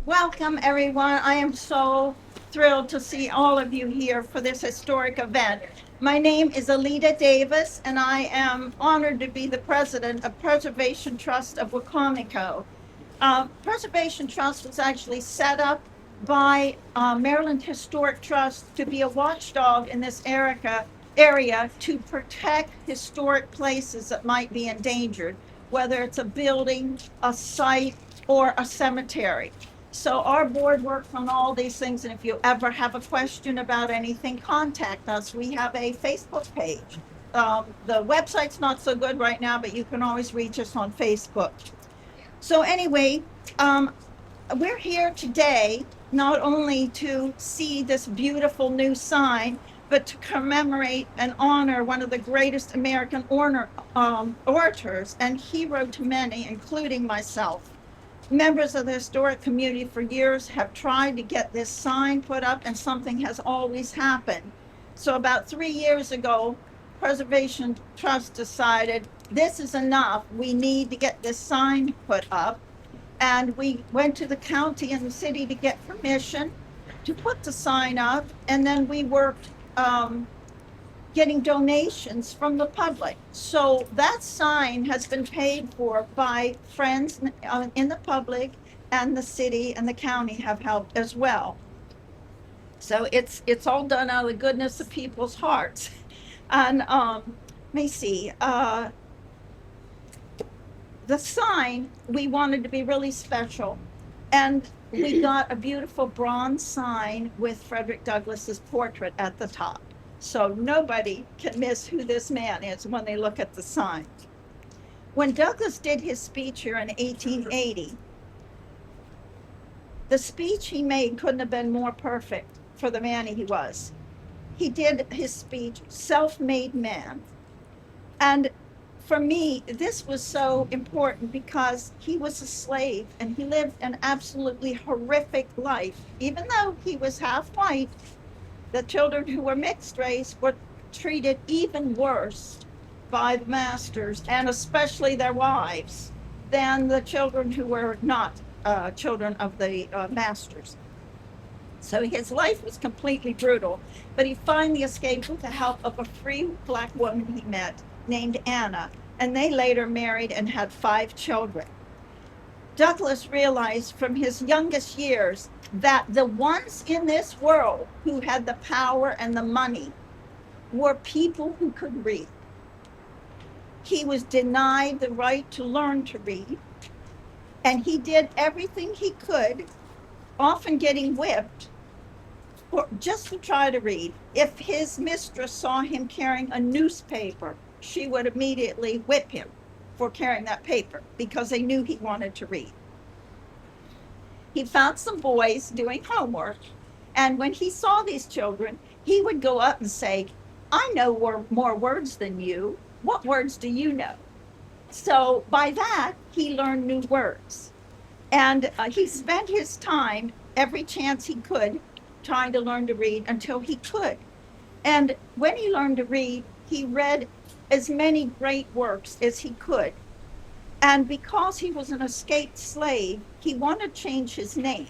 Welcome, everyone. I am so thrilled to see all of you here for this historic event. My name is Alita Davis, and I am honored to be the president of Preservation Trust of Wacomico. Preservation Trust was actually set up by Maryland Historic Trust to be a watchdog in this area to protect historic places that might be endangered, whether it's a building, a site, or a cemetery. So our board works on all these things, and if you ever have a question about anything, contact us. We have a Facebook page. The website's not so good right now, but you can always reach us on Facebook. So anyway, um, we're here today not only to see this beautiful new sign, but to commemorate and honor one of the greatest American orators and hero to many, including myself. Members of the historic community for years have tried to get this sign put up, and something has always happened. So about 3 years ago, Preservation Trust decided this is enough. We need to get this sign put up. And we went to the county and the city to get permission to put the sign up. And then we worked getting donations from the public. So that sign has been paid for by friends in the public, and the city and the county have helped as well. So it's all done out of the goodness of people's hearts. And let me see. The sign we wanted to be really special, and we got a beautiful bronze sign with Frederick Douglass's portrait at the top. So nobody can miss who this man is when they look at the sign. When Douglass did his speech here in 1880, the speech he made couldn't have been more perfect for the man he was. He did his speech, self-made man. And for me, this was so important because he was a slave and he lived an absolutely horrific life. Even though he was half white, the children who were mixed race were treated even worse by the masters, and especially their wives, than the children who were not children of the masters. So his life was completely brutal, but he finally escaped with the help of a free black woman he met named Anna, and they later married and had 5 children. Douglass realized from his youngest years that the ones in this world who had the power and the money were people who could read. He was denied the right to learn to read, and he did everything he could, often getting whipped, just to try to read. If his mistress saw him carrying a newspaper, she would immediately whip him for carrying that paper because they knew he wanted to read. He found some boys doing homework, and when he saw these children, he would go up and say, "I know more words than you. What words do you know?" So by that, he learned new words. And he spent his time, every chance he could, trying to learn to read until he could. And when he learned to read, he read as many great works as he could. And because he was an escaped slave, he wanted to change his name.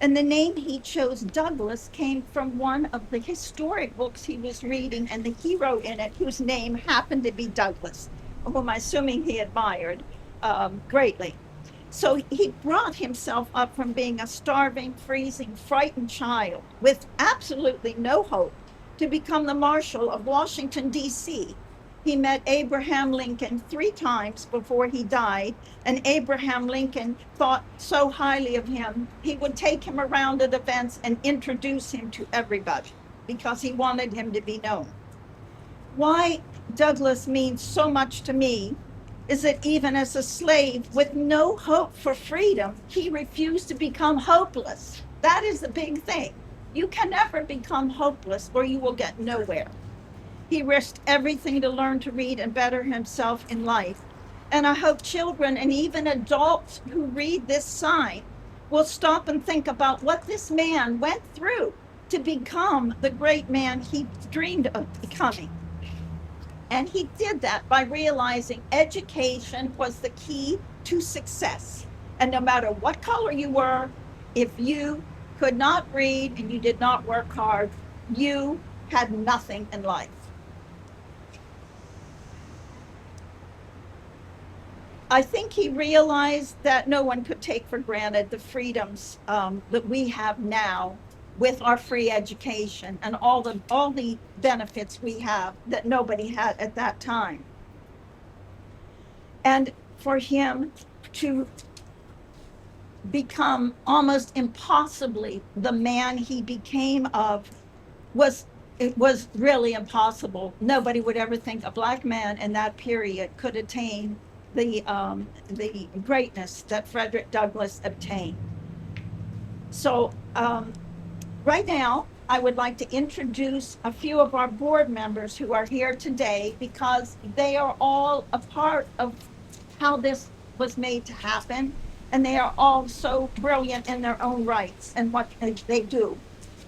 And the name he chose, Douglass, came from one of the historic books he was reading, and the hero in it, whose name happened to be Douglass, whom I'm assuming he admired greatly. So he brought himself up from being a starving, freezing, frightened child with absolutely no hope to become the Marshal of Washington, D.C. He met Abraham Lincoln 3 times before he died, and Abraham Lincoln thought so highly of him, he would take him around at events and introduce him to everybody because he wanted him to be known. Why Douglass means so much to me is that even as a slave with no hope for freedom, he refused to become hopeless. That is the big thing. You can never become hopeless or you will get nowhere. He risked everything to learn to read and better himself in life. And I hope children and even adults who read this sign will stop and think about what this man went through to become the great man he dreamed of becoming. And he did that by realizing education was the key to success. And no matter what color you were, If you could not read and you did not work hard, you had nothing in life. I think he realized that no one could take for granted the freedoms that we have now with our free education and all the benefits we have that nobody had at that time. And for him to become almost impossibly the man he became it was really impossible. Nobody would ever think a black man in that period could attain the greatness that Frederick Douglass obtained. So right now, I would like to introduce a few of our board members who are here today because they are all a part of how this was made to happen, and they are all so brilliant in their own rights and what they do.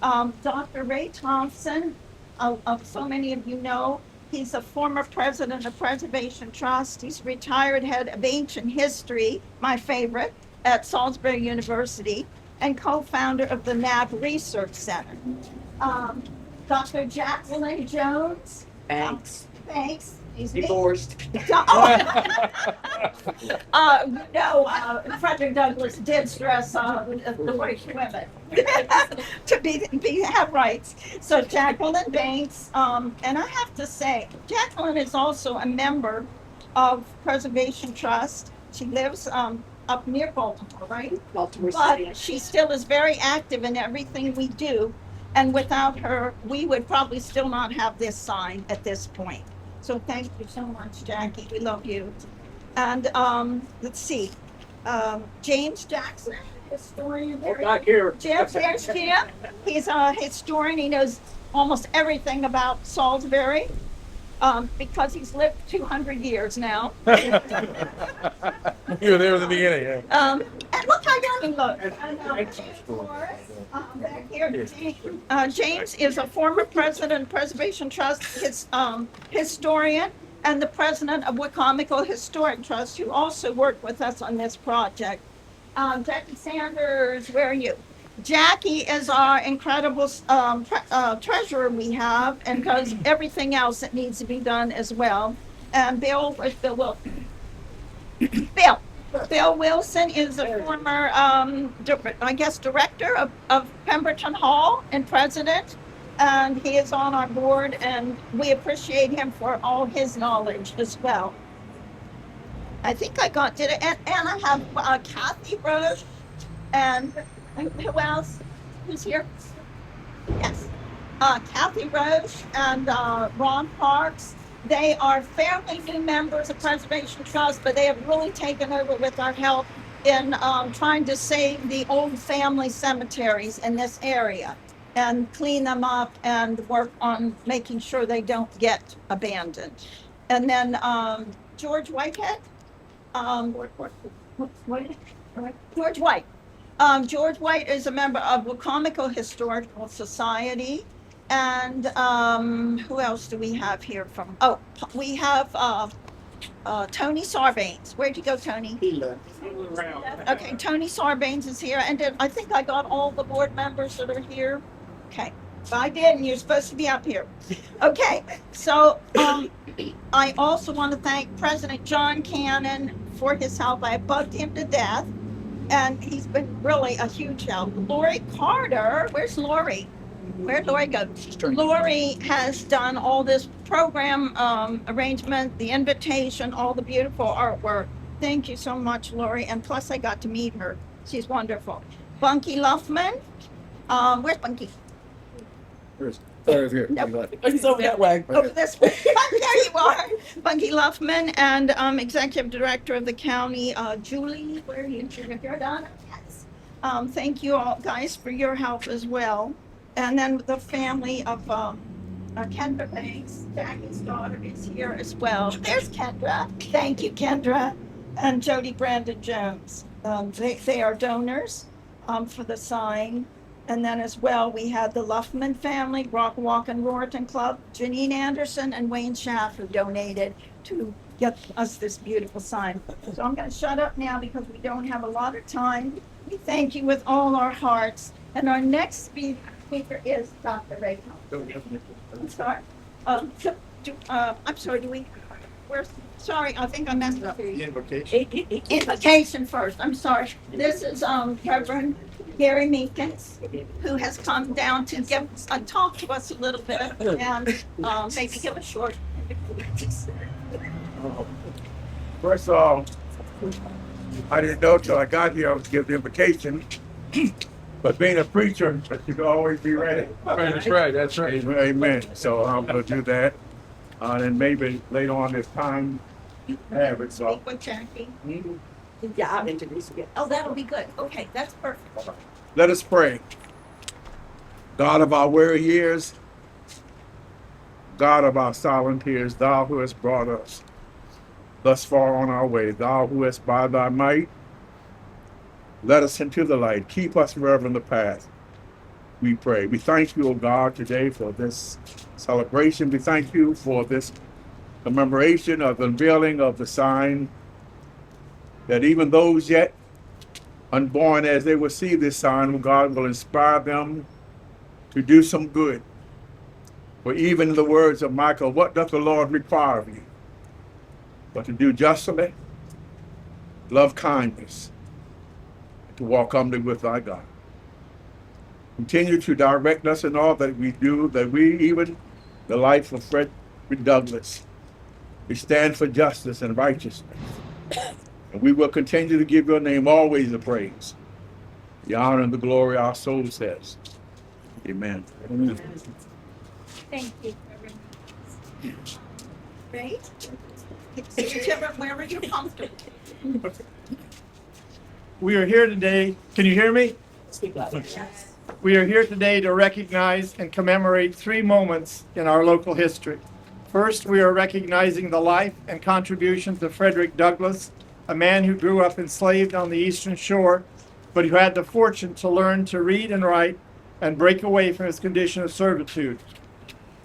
Dr. Ray Thompson, so many of you know, he's a former president of Preservation Trust. He's retired head of ancient history, my favorite, at Salisbury University, and co-founder of the NAB Research Center. Dr. Jacqueline Jones. Thanks. Thanks. He's Divorced. Frederick Douglass did stress the right women to have rights. So Jacqueline Banks, and I have to say, Jacqueline is also a member of Preservation Trust. She lives up near Baltimore, right? Baltimore City. But she still is very active in everything we do. And without her, we would probably still not have this sign at this point. So thank you so much, Jackie. We love you. And let's see. James Jackson, historian. Back here. Jim, there's Jim. He's a historian. He knows almost everything about Salisbury because he's lived 200 years now. You were there at the beginning, yeah. And look how young he looks. Back here, James is a former president of Preservation Trust, historian, and the president of Wicomico Historic Trust, who also worked with us on this project. Jackie Sanders, where are you? Jackie is our incredible treasurer we have, and does everything else that needs to be done as well. And Bill, where's Bill Wilson? Bill Wilson is a former, director of Pemberton Hall and president, and he is on our board, and we appreciate him for all his knowledge as well. I think I have Kathy Roche, and who else? Who's here? Yes. Kathy Roche and Ron Parks. They are fairly new members of Preservation Trust, but they have really taken over with our help in trying to save the old family cemeteries in this area and clean them up and work on making sure they don't get abandoned. And then George Whitehead, George White. George White is a member of Wicomico Historical Society. And who else do we have here from? Oh, we have Tony Sarbanes. Where'd you go, Tony? He left. Okay, Tony Sarbanes is here. And I think I got all the board members that are here. Okay, if I didn't, you're supposed to be up here. Okay, so I also want to thank President John Cannon for his help. I bugged him to death, and he's been really a huge help. Lori Carter, where's Lori? Where'd Lori go? Lori has done all this program arrangement, the invitation, all the beautiful artwork. Thank you so much, Lori. And plus, I got to meet her. She's wonderful. Bunky Luffman. Where's Bunky? Here. Nope. He's over that way. Over this way. There you are. Bunky Luffman and Executive Director of the county, Julie. Where are you? You're done? Yes. Thank you all guys for your help as well. And then the family of Kendra Banks, Jackie's daughter, is here as well. There's Kendra. Thank you, Kendra. And Jody Brandon Jones. They are donors for the sign. And then as well, we had the Luffman family, Rock Walk and Rorton Club, Janine Anderson and Wayne Schaff, who donated to get us this beautiful sign. So I'm going to shut up now because we don't have a lot of time. We thank you with all our hearts. And our next speaker is Dr. Raycom. I'm sorry. I'm sorry, sorry, I think I messed up. The invocation. Invocation first. I'm sorry. This is Reverend Gary Meekins, who has come down to give talk to us a little bit and maybe give a short. First of all, I didn't know till I got here I was give the invitation. But being a preacher, you can always be ready. That's right. That's right. Amen. So I'm going to do that. And maybe later on this time, have it. So. Speak with Jackie. Yeah, I'll introduce you. Oh, that'll be good. Okay, that's perfect. Let us pray. God of our weary years, God of our silent tears, thou who hast brought us thus far on our way, thou who hast by thy might led us into the light, keep us forever in the path, we pray. We thank you, O God, today for this celebration. We thank you for this commemoration of the unveiling of the sign, that even those yet unborn, as they will see this sign, God will inspire them to do some good. For even in the words of Michael, what doth the Lord require of you? But to do justly, love kindness, and to walk humbly with thy God. Continue to direct us in all that we do, that we, even the life of Frederick Douglass, we stand for justice and righteousness. And we will continue to give your name always the praise, the honor and the glory our soul says. Amen. Thank you. Great. Whichever, wherever you're comfortable. We are here today. Can you hear me? Speak loud. We are here today to recognize and commemorate 3 moments in our local history. First, we are recognizing the life and contributions of Frederick Douglass, a man who grew up enslaved on the Eastern Shore, but who had the fortune to learn to read and write and break away from his condition of servitude.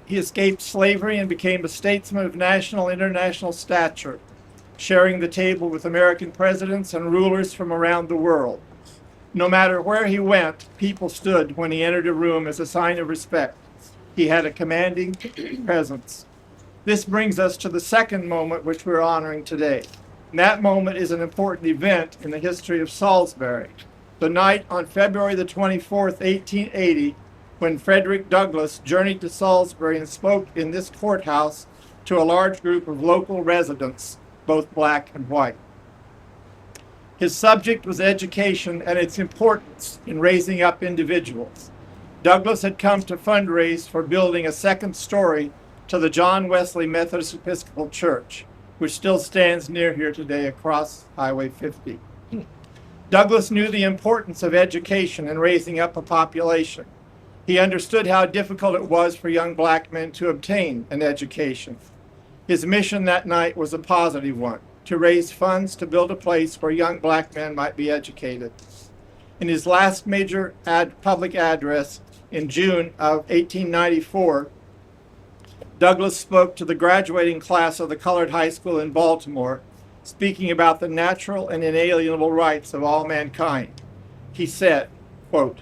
He escaped slavery and became a statesman of national and international stature, sharing the table with American presidents and rulers from around the world. No matter where he went, people stood when he entered a room as a sign of respect. He had a commanding presence. This brings us to the second moment which we're honoring today. And that moment is an important event in the history of Salisbury. The night on February the 24th, 1880, when Frederick Douglass journeyed to Salisbury and spoke in this courthouse to a large group of local residents, both black and white. His subject was education and its importance in raising up individuals. Douglass had come to fundraise for building a second story to the John Wesley Methodist Episcopal Church, which still stands near here today across Highway 50. Douglass knew the importance of education in raising up a population. He understood how difficult it was for young black men to obtain an education. His mission that night was a positive one, to raise funds to build a place where young black men might be educated. In his last major public address in June of 1894, Douglass spoke to the graduating class of the colored high school in Baltimore, speaking about the natural and inalienable rights of all mankind. He said, quote,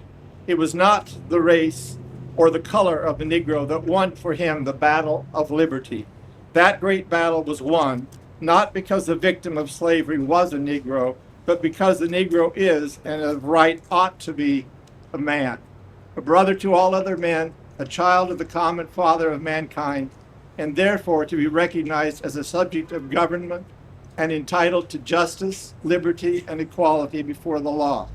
"It was not the race or the color of the Negro that won for him the battle of liberty. That great battle was won not because the victim of slavery was a Negro, but because the Negro is, and of right ought to be, a man, a brother to all other men, a child of the common father of mankind, and therefore to be recognized as a subject of government and entitled to justice, liberty, and equality before the law,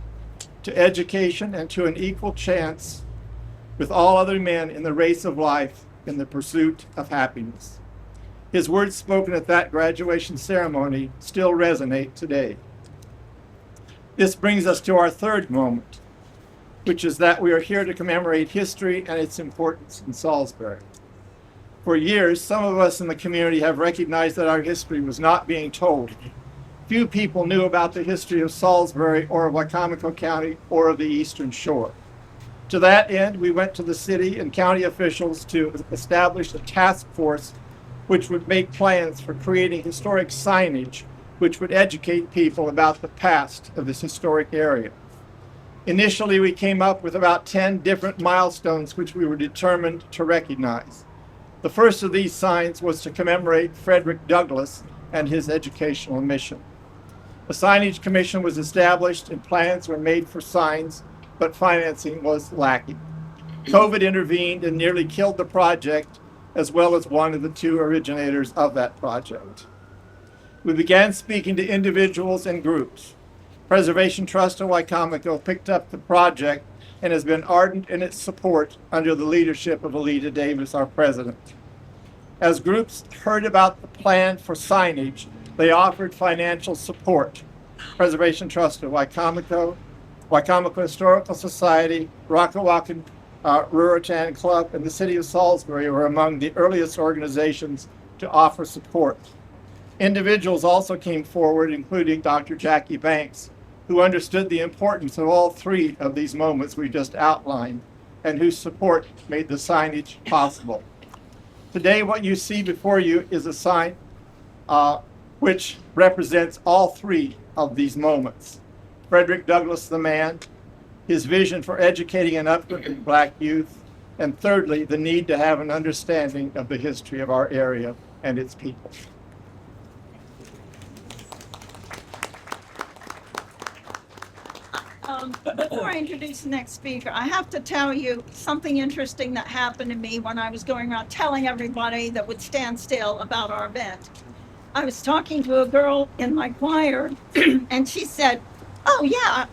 to education, and to an equal chance with all other men in the race of life in the pursuit of happiness." His words spoken at that graduation ceremony still resonate today. This brings us to our third moment, which is that we are here to commemorate history and its importance in Salisbury. For years, some of us in the community have recognized that our history was not being told. Few people knew about the history of Salisbury or of Wycomico County or of the Eastern Shore. To that end, we went to the city and county officials to establish a task force which would make plans for creating historic signage which would educate people about the past of this historic area. Initially, we came up with about 10 different milestones which we were determined to recognize. The first of these signs was to commemorate Frederick Douglass and his educational mission. A signage commission was established and plans were made for signs, but financing was lacking. COVID intervened and nearly killed the project, as well as one of the two originators of that project. We began speaking to individuals and groups. Preservation Trust of Wycomico picked up the project and has been ardent in its support under the leadership of Alita Davis, our president. As groups heard about the plan for signage, they offered financial support. Preservation Trust of Wycomico, Wycomico Historical Society, Rockawakan Ruritan Club, and the City of Salisbury were among the earliest organizations to offer support. Individuals also came forward, including Dr. Jackie Banks, who understood the importance of all three of these moments we just outlined, and whose support made the signage possible. Today, what you see before you is a sign which represents all three of these moments. Frederick Douglass, the man, his vision for educating and uplifting Black youth, and thirdly, the need to have an understanding of the history of our area and its people. Before I introduce the next speaker, I have to tell you something interesting that happened to me when I was going around telling everybody that would stand still about our event. I was talking to a girl in my choir, and she said, "Oh yeah,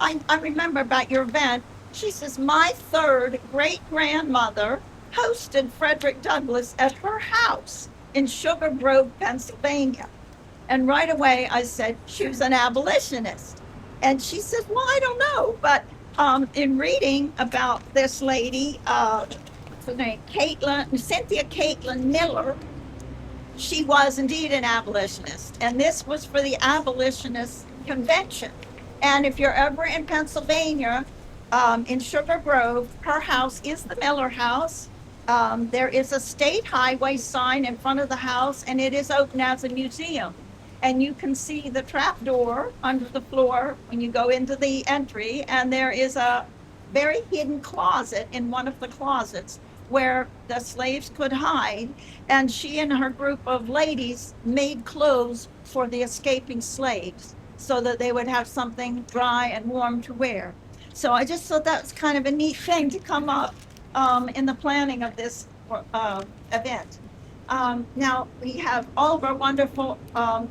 I remember about your event." She says, "My third great-grandmother hosted Frederick Douglass at her house in Sugar Grove, Pennsylvania." And right away I said, she was an abolitionist. And she said, "Well, I don't know, but in reading about this lady, what's her name, Cynthia Caitlin Miller, she was indeed an abolitionist. And this was for the abolitionist convention. And if you're ever in Pennsylvania, in Sugar Grove, her house is the Miller House. There is a state highway sign in front of the house, and it is open as a museum. And you can see the trap door under the floor when you go into the entry, and there is a very hidden closet in one of the closets where the slaves could hide. And she and her group of ladies made clothes for the escaping slaves so that they would have something dry and warm to wear. So I just thought that was kind of a neat thing to come up in the planning of this event. Now we have all of our wonderful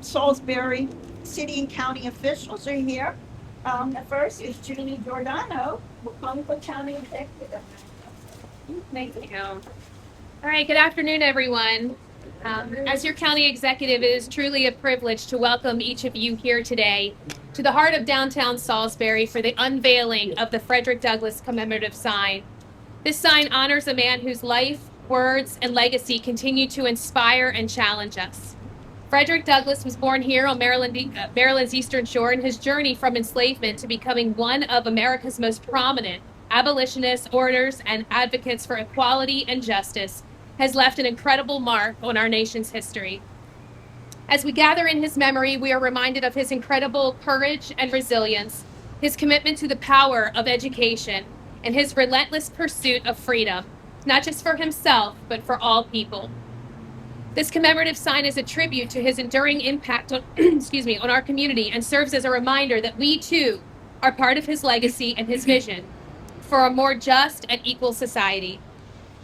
Salisbury city and county officials are here. The first is Julie Giordano, Wycomico County Executive. Thank you. All right, good afternoon, everyone. As your county executive, it is truly a privilege to welcome each of you here today to the heart of downtown Salisbury for the unveiling of the Frederick Douglass commemorative sign. This sign honors a man whose life, words, and legacy continue to inspire and challenge us. Frederick Douglass was born here on Maryland's Eastern Shore, and his journey from enslavement to becoming one of America's most prominent abolitionists, orators, and advocates for equality and justice has left an incredible mark on our nation's history. As we gather in his memory, we are reminded of his incredible courage and resilience, his commitment to the power of education, and his relentless pursuit of freedom, not just for himself, but for all people. This commemorative sign is a tribute to his enduring impact on, on our community, and serves as a reminder that we too are part of his legacy and his vision for a more just and equal society.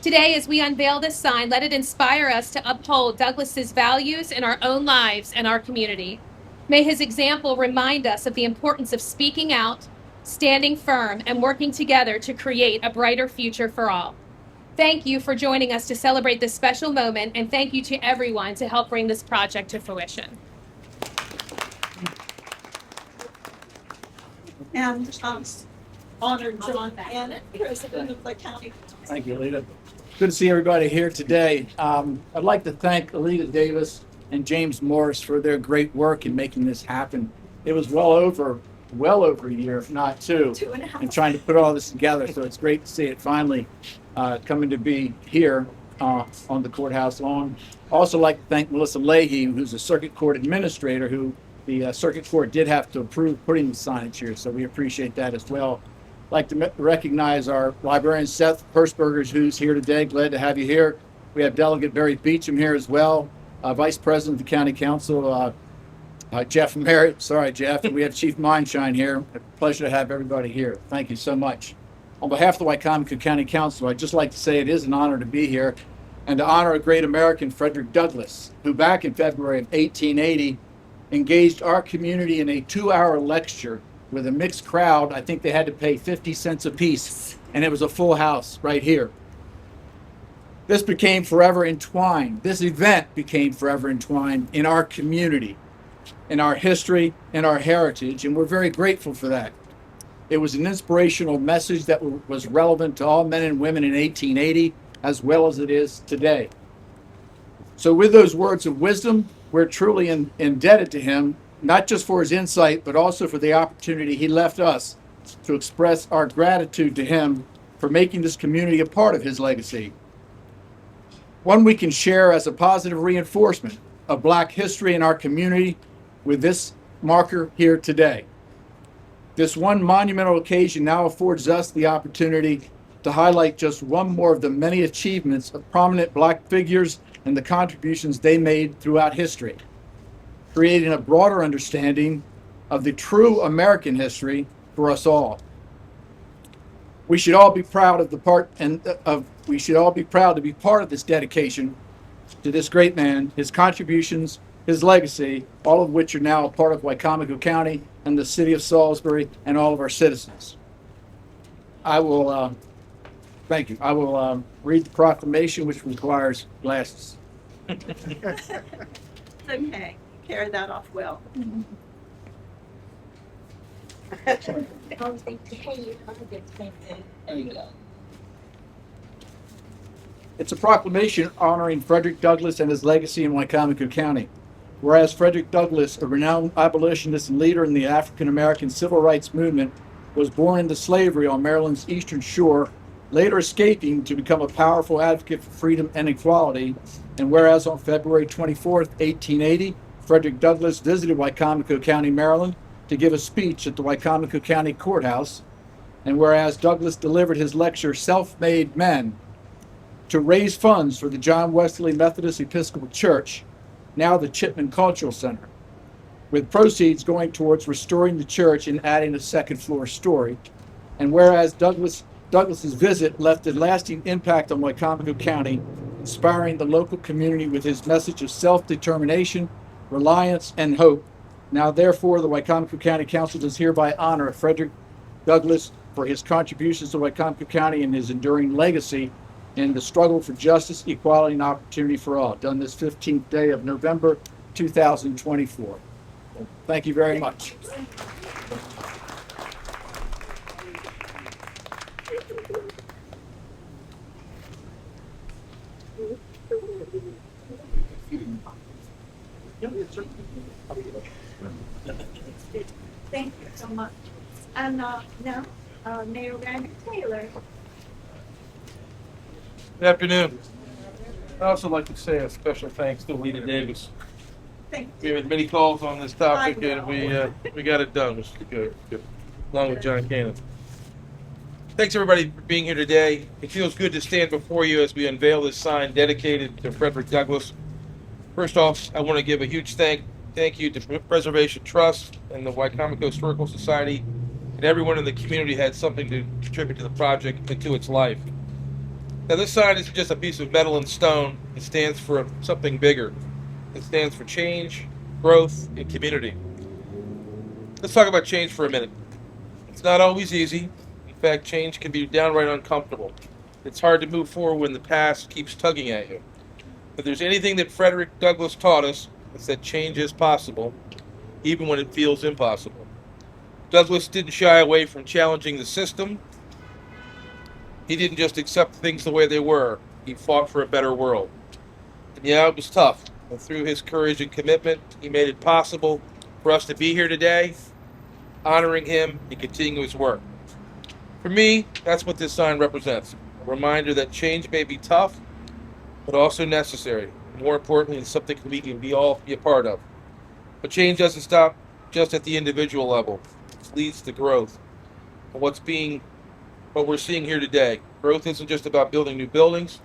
Today, as we unveil this sign, let it inspire us to uphold Douglass's values in our own lives and our community. May his example remind us of the importance of speaking out, standing firm, and working together to create a brighter future for all. Thank you for joining us to celebrate this special moment, and thank you to everyone to help bring this project to fruition. And honor John Hannon, President of the County. Thank you, Alita. Good to see everybody here today. I'd like to thank Alita Davis and James Morris for their great work in making this happen. It was well over a year, if not two, 2.5. in trying to put all this together. So it's great to see it finally coming to be here on the courthouse lawn. Also like to thank Melissa Leahy, who's a circuit court administrator, who the circuit court did have to approve putting the signage here. So we appreciate that as well. I'd like to recognize our librarian, Seth Persbergers, who's here today. Glad to have you here. We have Delegate Barry Beecham here as well, Vice President of the County Council, Jeff Merritt. Sorry, Jeff. And we have Chief Mindshine here. A pleasure to have everybody here. Thank you so much. On behalf of the Wycomico County Council, I'd just like to say it is an honor to be here and to honor a great American, Frederick Douglass, who back in February of 1880 engaged our community in a 2-hour lecture with a mixed crowd. I think they had to pay 50 cents a piece, and it was a full house right here. This became forever entwined. This event became forever entwined in our community, in our history, in our heritage, and we're very grateful for that. It was an inspirational message that was relevant to all men and women in 1880, as well as it is today. So with those words of wisdom, we're truly indebted to him, not just for his insight, but also for the opportunity he left us to express our gratitude to him for making this community a part of his legacy. One we can share as a positive reinforcement of Black history in our community with this marker here today. This one monumental occasion now affords us the opportunity to highlight just one more of the many achievements of prominent Black figures and the contributions they made throughout history, creating a broader understanding of the true American history for us all. We should all be proud of we should all be proud to be part of this dedication to this great man, his contributions, his legacy, all of which are now a part of Wycomico County and the city of Salisbury and all of our citizens. I will, thank you. I will read the proclamation, which requires glasses. Okay, carry that off well. There you go. It's a proclamation honoring Frederick Douglass and his legacy in Wycomico County. Whereas Frederick Douglass, a renowned abolitionist and leader in the African American civil rights movement, was born into slavery on Maryland's eastern shore, later escaping to become a powerful advocate for freedom and equality. And whereas on February 24th, 1880, Frederick Douglass visited Wycomico County, Maryland, to give a speech at the Wycomico County Courthouse. And whereas Douglass delivered his lecture, Self-Made Men, to raise funds for the John Wesley Methodist Episcopal Church, now the Chipman Cultural Center, with proceeds going towards restoring the church and adding a second-floor story. And whereas Douglass's visit left a lasting impact on Wycomico County, inspiring the local community with his message of self-determination, reliance, and hope. Now, therefore, the Wycomico County Council does hereby honor Frederick Douglass for his contributions to Wycomico County and his enduring legacy in the struggle for justice, equality, and opportunity for all, done this 15th day of November 2024. Thank you very much. Thank you so much. And now, Mayor Randy Taylor. Good afternoon. I'd also like to say a special thanks to Lita Davis. Thank We you. had many calls on this topic I and know. we got it done, which is good, along with John Cannon. Thanks everybody for being here today. It feels good to stand before you as we unveil this sign dedicated to Frederick Douglass. First off, I want to give a huge thank you to Preservation Trust and the Wycomico Historical Society, and everyone in the community had something to contribute to the project and to its life. Now, this sign isn't just a piece of metal and stone. It stands for something bigger. It stands for change, growth, and community. Let's talk about change for a minute. It's not always easy. In fact, change can be downright uncomfortable. It's hard to move forward when the past keeps tugging at you. If there's anything that Frederick Douglass taught us, it's that change is possible, even when it feels impossible. Douglass didn't shy away from challenging the system. He didn't just accept things the way they were. He fought for a better world. And yeah, it was tough. But through his courage and commitment, he made it possible for us to be here today, honoring him and continuing his work. For me, that's what this sign represents. A reminder that change may be tough, but also necessary. More importantly, it's something we can all be a part of. But change doesn't stop just at the individual level. It leads to growth. And what's being what we're seeing here today. Growth isn't just about building new buildings,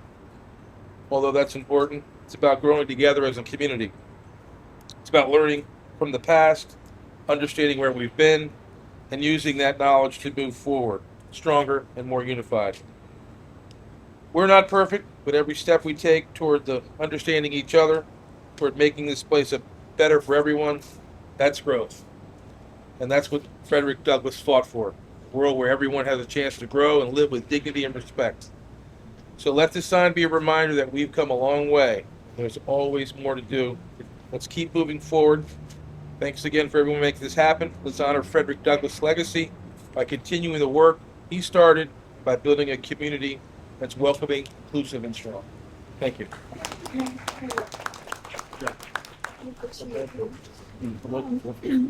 although that's important. It's about growing together as a community. It's about learning from the past, understanding where we've been, and using that knowledge to move forward, stronger and more unified. We're not perfect, but every step we take toward understanding each other, toward making this place better for everyone, that's growth. And that's what Frederick Douglass fought for, a world where everyone has a chance to grow and live with dignity and respect. So let this sign be a reminder that we've come a long way. There's always more to do. Let's keep moving forward. Thanks again for everyone making this happen. Let's honor Frederick Douglass' legacy by continuing the work he started by building a community that's welcoming, inclusive, and strong. Thank you.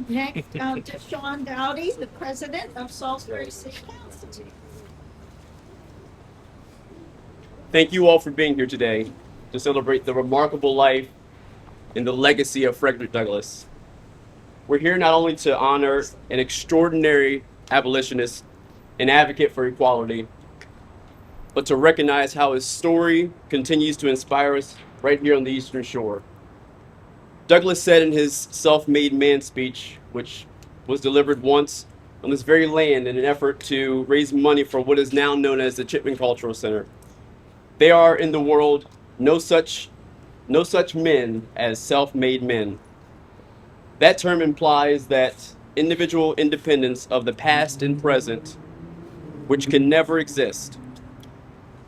Next, to Sean Dowdy, the president of Salisbury City Council. Thank you all for being here today to celebrate the remarkable life and the legacy of Frederick Douglass. We're here not only to honor an extraordinary abolitionist and advocate for equality, but to recognize how his story continues to inspire us right here on the Eastern Shore. Douglass said in his self-made man speech, which was delivered once on this very land in an effort to raise money for what is now known as the Chipman Cultural Center, "There are in the world no such men as self-made men." That term implies that individual independence of the past and present, which can never exist.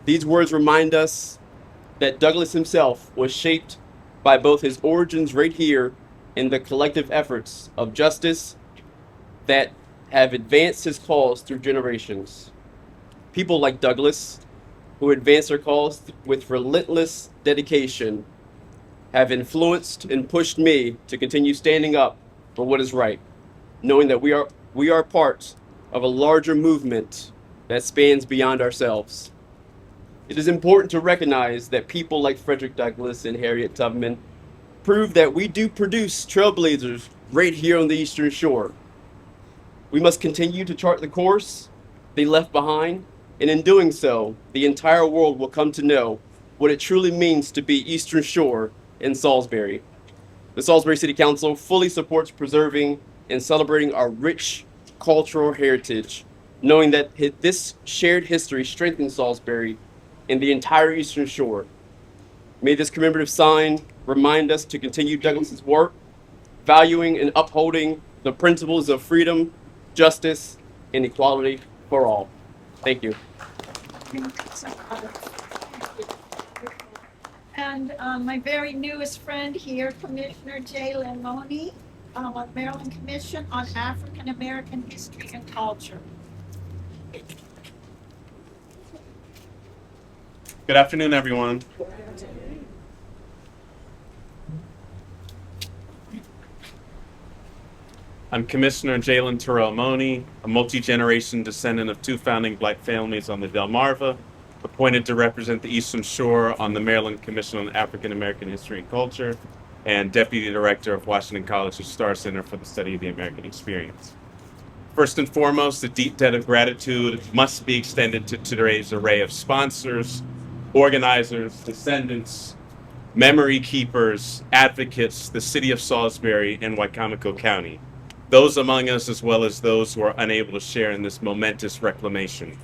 These words remind us that Douglass himself was shaped by both his origins right here and the collective efforts of justice that have advanced his cause through generations. People like Douglass, who advance their cause with relentless dedication, have influenced and pushed me to continue standing up for what is right, knowing that we are part of a larger movement that spans beyond ourselves. It is important to recognize that people like Frederick Douglass and Harriet Tubman prove that we do produce trailblazers right here on the Eastern Shore. We must continue to chart the course they left behind, and in doing so, the entire world will come to know what it truly means to be Eastern Shore in Salisbury. The Salisbury City Council fully supports preserving and celebrating our rich cultural heritage, knowing that this shared history strengthens Salisbury and the entire Eastern Shore. May this commemorative sign remind us to continue Douglass's work, valuing and upholding the principles of freedom, justice, and equality for all. Thank you. And my very newest friend here, Commissioner Jay Lemoni, of Maryland Commission on African American History and Culture. Good afternoon, everyone. I'm Commissioner Jalen Terrell-Moni, a multi-generation descendant of two founding Black families on the Delmarva, appointed to represent the Eastern Shore on the Maryland Commission on African American History and Culture, and Deputy Director of Washington College's Starr Center for the Study of the American Experience. First and foremost, a deep debt of gratitude must be extended to today's array of sponsors, organizers, descendants, memory keepers, advocates, the City of Salisbury, and Wicomico County. Those among us as well as those who are unable to share in this momentous reclamation.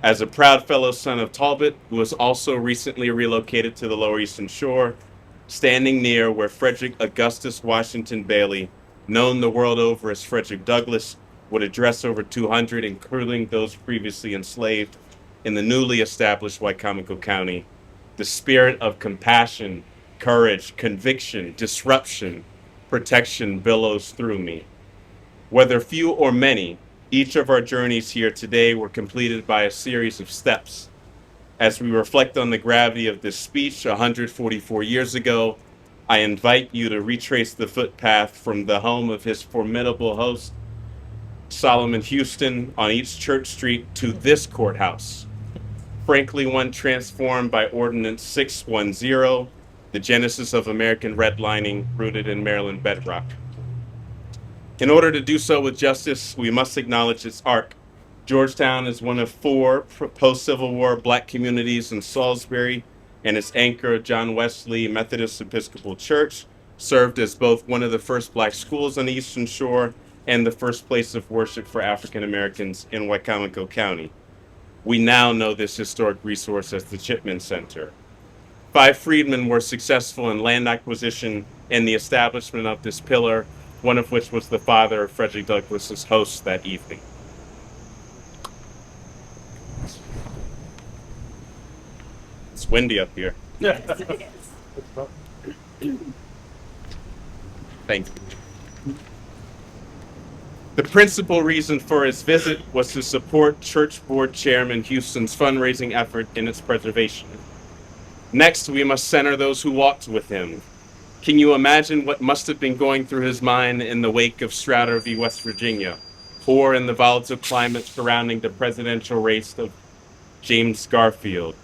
As a proud fellow son of Talbot, who was also recently relocated to the Lower Eastern Shore, standing near where Frederick Augustus Washington Bailey, known the world over as Frederick Douglass, would address over 200, including those previously enslaved in the newly established Wicomico County, the spirit of compassion, courage, conviction, disruption, protection billows through me. Whether few or many, each of our journeys here today were completed by a series of steps. As we reflect on the gravity of this speech 144 years ago, I invite you to retrace the footpath from the home of his formidable host, Solomon Houston, on East Church Street to this courthouse. Frankly, one transformed by Ordinance 610, the genesis of American redlining rooted in Maryland bedrock. In order to do so with justice, we must acknowledge its arc, Georgetown is one of 4 post-Civil War Black communities in Salisbury, and its anchor, John Wesley Methodist Episcopal Church, served as both one of the first Black schools on the Eastern Shore and the first place of worship for African Americans in Wicomico County. We now know this historic resource as the Chipman Center. 5 freedmen were successful in land acquisition and the establishment of this pillar, one of which was the father of Frederick Douglass's host that evening. It's windy up here. Thank you. The principal reason for his visit was to support Church Board Chairman Houston's fundraising effort in its preservation. Next, we must center those who walked with him. Can you imagine what must have been going through his mind in the wake of Stratter v. West Virginia, or in the volatile climate surrounding the presidential race of James Garfield?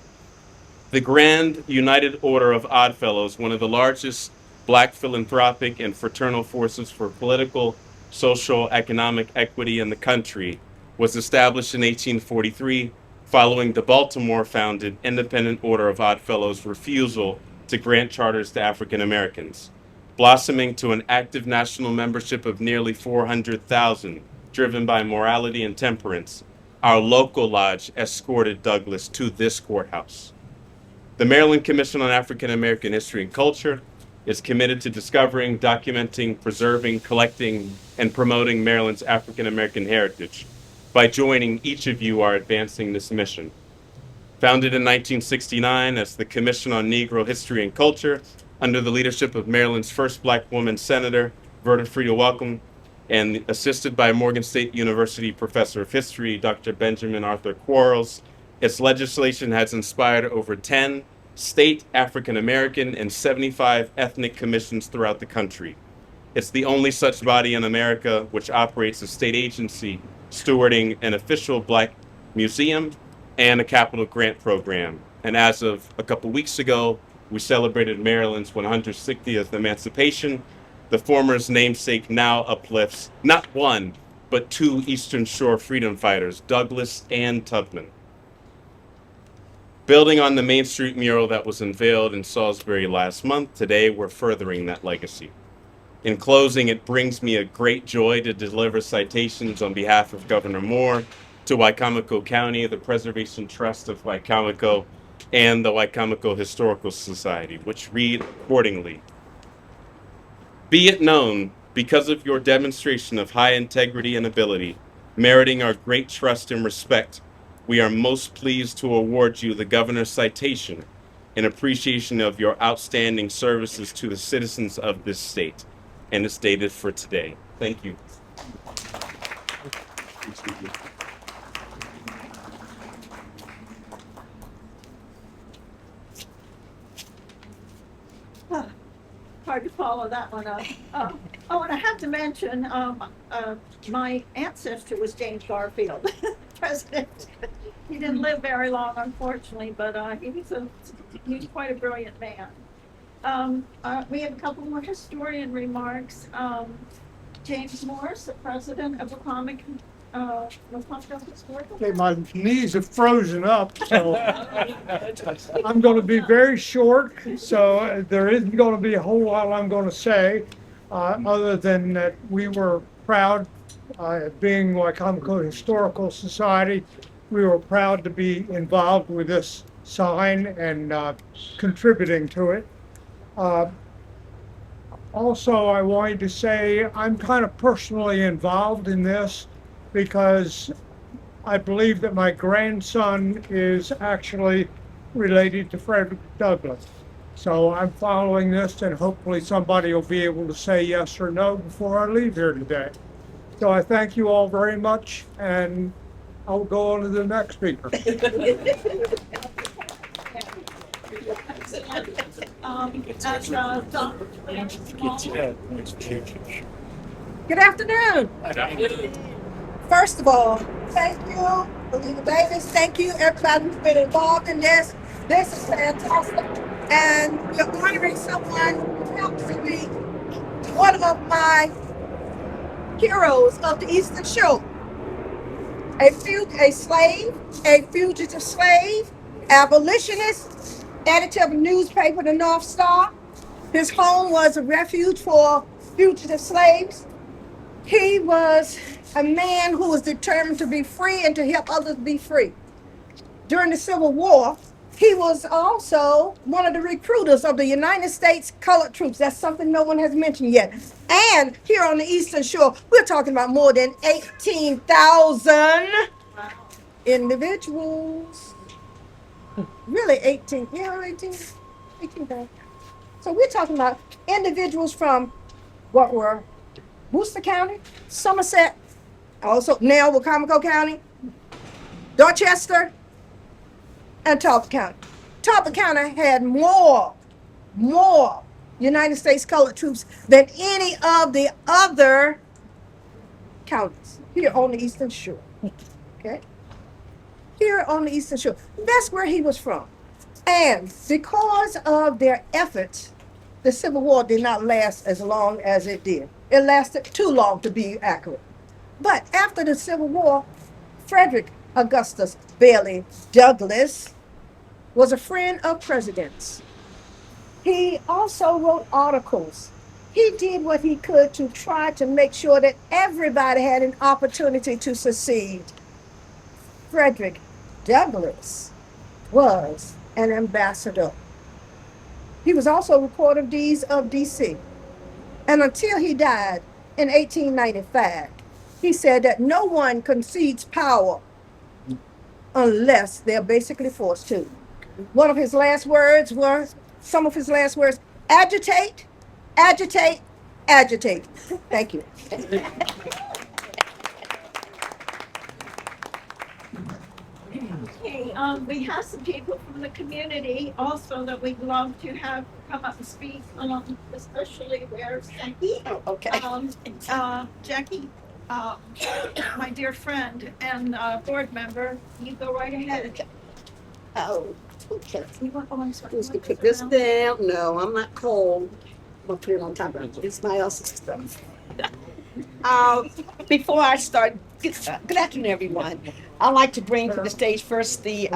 The Grand United Order of Oddfellows, one of the largest Black philanthropic and fraternal forces for political, social, economic equity in the country, was established in 1843 following the Baltimore-founded Independent Order of Oddfellows' refusal to grant charters to African Americans, blossoming to an active national membership of nearly 400,000, driven by morality and temperance. Our local lodge escorted Douglass to this courthouse. The Maryland Commission on African American History and Culture is committed to discovering, documenting, preserving, collecting, and promoting Maryland's African American heritage. By joining, each of you are advancing this mission. Founded in 1969 as the Commission on Negro History and Culture, under the leadership of Maryland's first Black woman senator, Verta Frida Welcome, and assisted by Morgan State University Professor of History, Dr. Benjamin Arthur Quarles, its legislation has inspired over 10 state African American and 75 ethnic commissions throughout the country. It's the only such body in America which operates a state agency stewarding an official Black museum and a capital grant program. And as of a couple weeks ago, we celebrated Maryland's 160th emancipation. The former's namesake now uplifts not 1, but 2 Eastern Shore freedom fighters, Douglass and Tubman. Building on the Main Street mural that was unveiled in Salisbury last month, today we're furthering that legacy. In closing, it brings me a great joy to deliver citations on behalf of Governor Moore to Wicomico County, the Preservation Trust of Wicomico, and the Wicomico Historical Society, which read accordingly. Be it known, because of your demonstration of high integrity and ability, meriting our great trust and respect, we are most pleased to award you the Governor's Citation in appreciation of your outstanding services to the citizens of this state. And it's dated for today. Thank you. Hard to follow that one up. Oh, and I have to mention, my ancestor was James Garfield, president. He didn't live very long, unfortunately, but he was quite a brilliant man. We have a couple more historian remarks. James Morris, the president of Wicomico Historical. Okay, my knees have frozen up, so I'm going to be very short. So there isn't going to be a whole lot I'm going to say, other than that we were proud, being Wicomico Historical Society, we were proud to be involved with this sign and contributing to it. Also, I wanted to say I'm kind of personally involved in this because I believe that my grandson is actually related to Frederick Douglass. So I'm following this, and hopefully somebody will be able to say yes or no before I leave here today. So I thank you all very much, and I'll go on to the next speaker. Good afternoon. First of all, thank you, Alina Davis. Thank you, everybody who's been involved in this. This is fantastic. And we're honoring someone who helped to be one of my heroes of the Eastern Shore. a slave, a fugitive slave, abolitionist, editor of a newspaper, the North Star. His home was a refuge for fugitive slaves. He was a man who was determined to be free and to help others be free. During the Civil War, he was also one of the recruiters of the United States colored troops. That's something no one has mentioned yet. And here on the Eastern Shore, we're talking about more than 18,000 individuals. Really 18, yeah, 18,000. So we're talking about individuals from what were Worcester County, Somerset, also now Wacomico County, Dorchester, and Talbot County. Talbot County had more United States colored troops than any of the other counties here on the Eastern Shore. Okay? Here on the Eastern Shore. That's where he was from. And because of their efforts, the Civil War did not last as long as it did. It lasted too long to be accurate. But after the Civil War, Frederick Augustus Bailey Douglas was a friend of presidents. He also wrote articles. He did what he could to try to make sure that everybody had an opportunity to succeed. Frederick Douglass was an ambassador. He was also recorder of deeds of D.C. And until he died in 1895, he said that no one concedes power unless they're basically forced to. One of his last words were, some of his last words, agitate, agitate, agitate. Thank you. Okay, we have some people from the community also that we'd love to have come up and speak, especially where's Jackie? Okay. Jackie, my dear friend and board member, you go right ahead. Oh, okay. You want, oh, I'm sorry. Just to put this down. No, I'm not cold. I'm gonna put it on top of it. It's my else's stuff. Before I start, good afternoon, everyone. I'd like to bring to the stage first the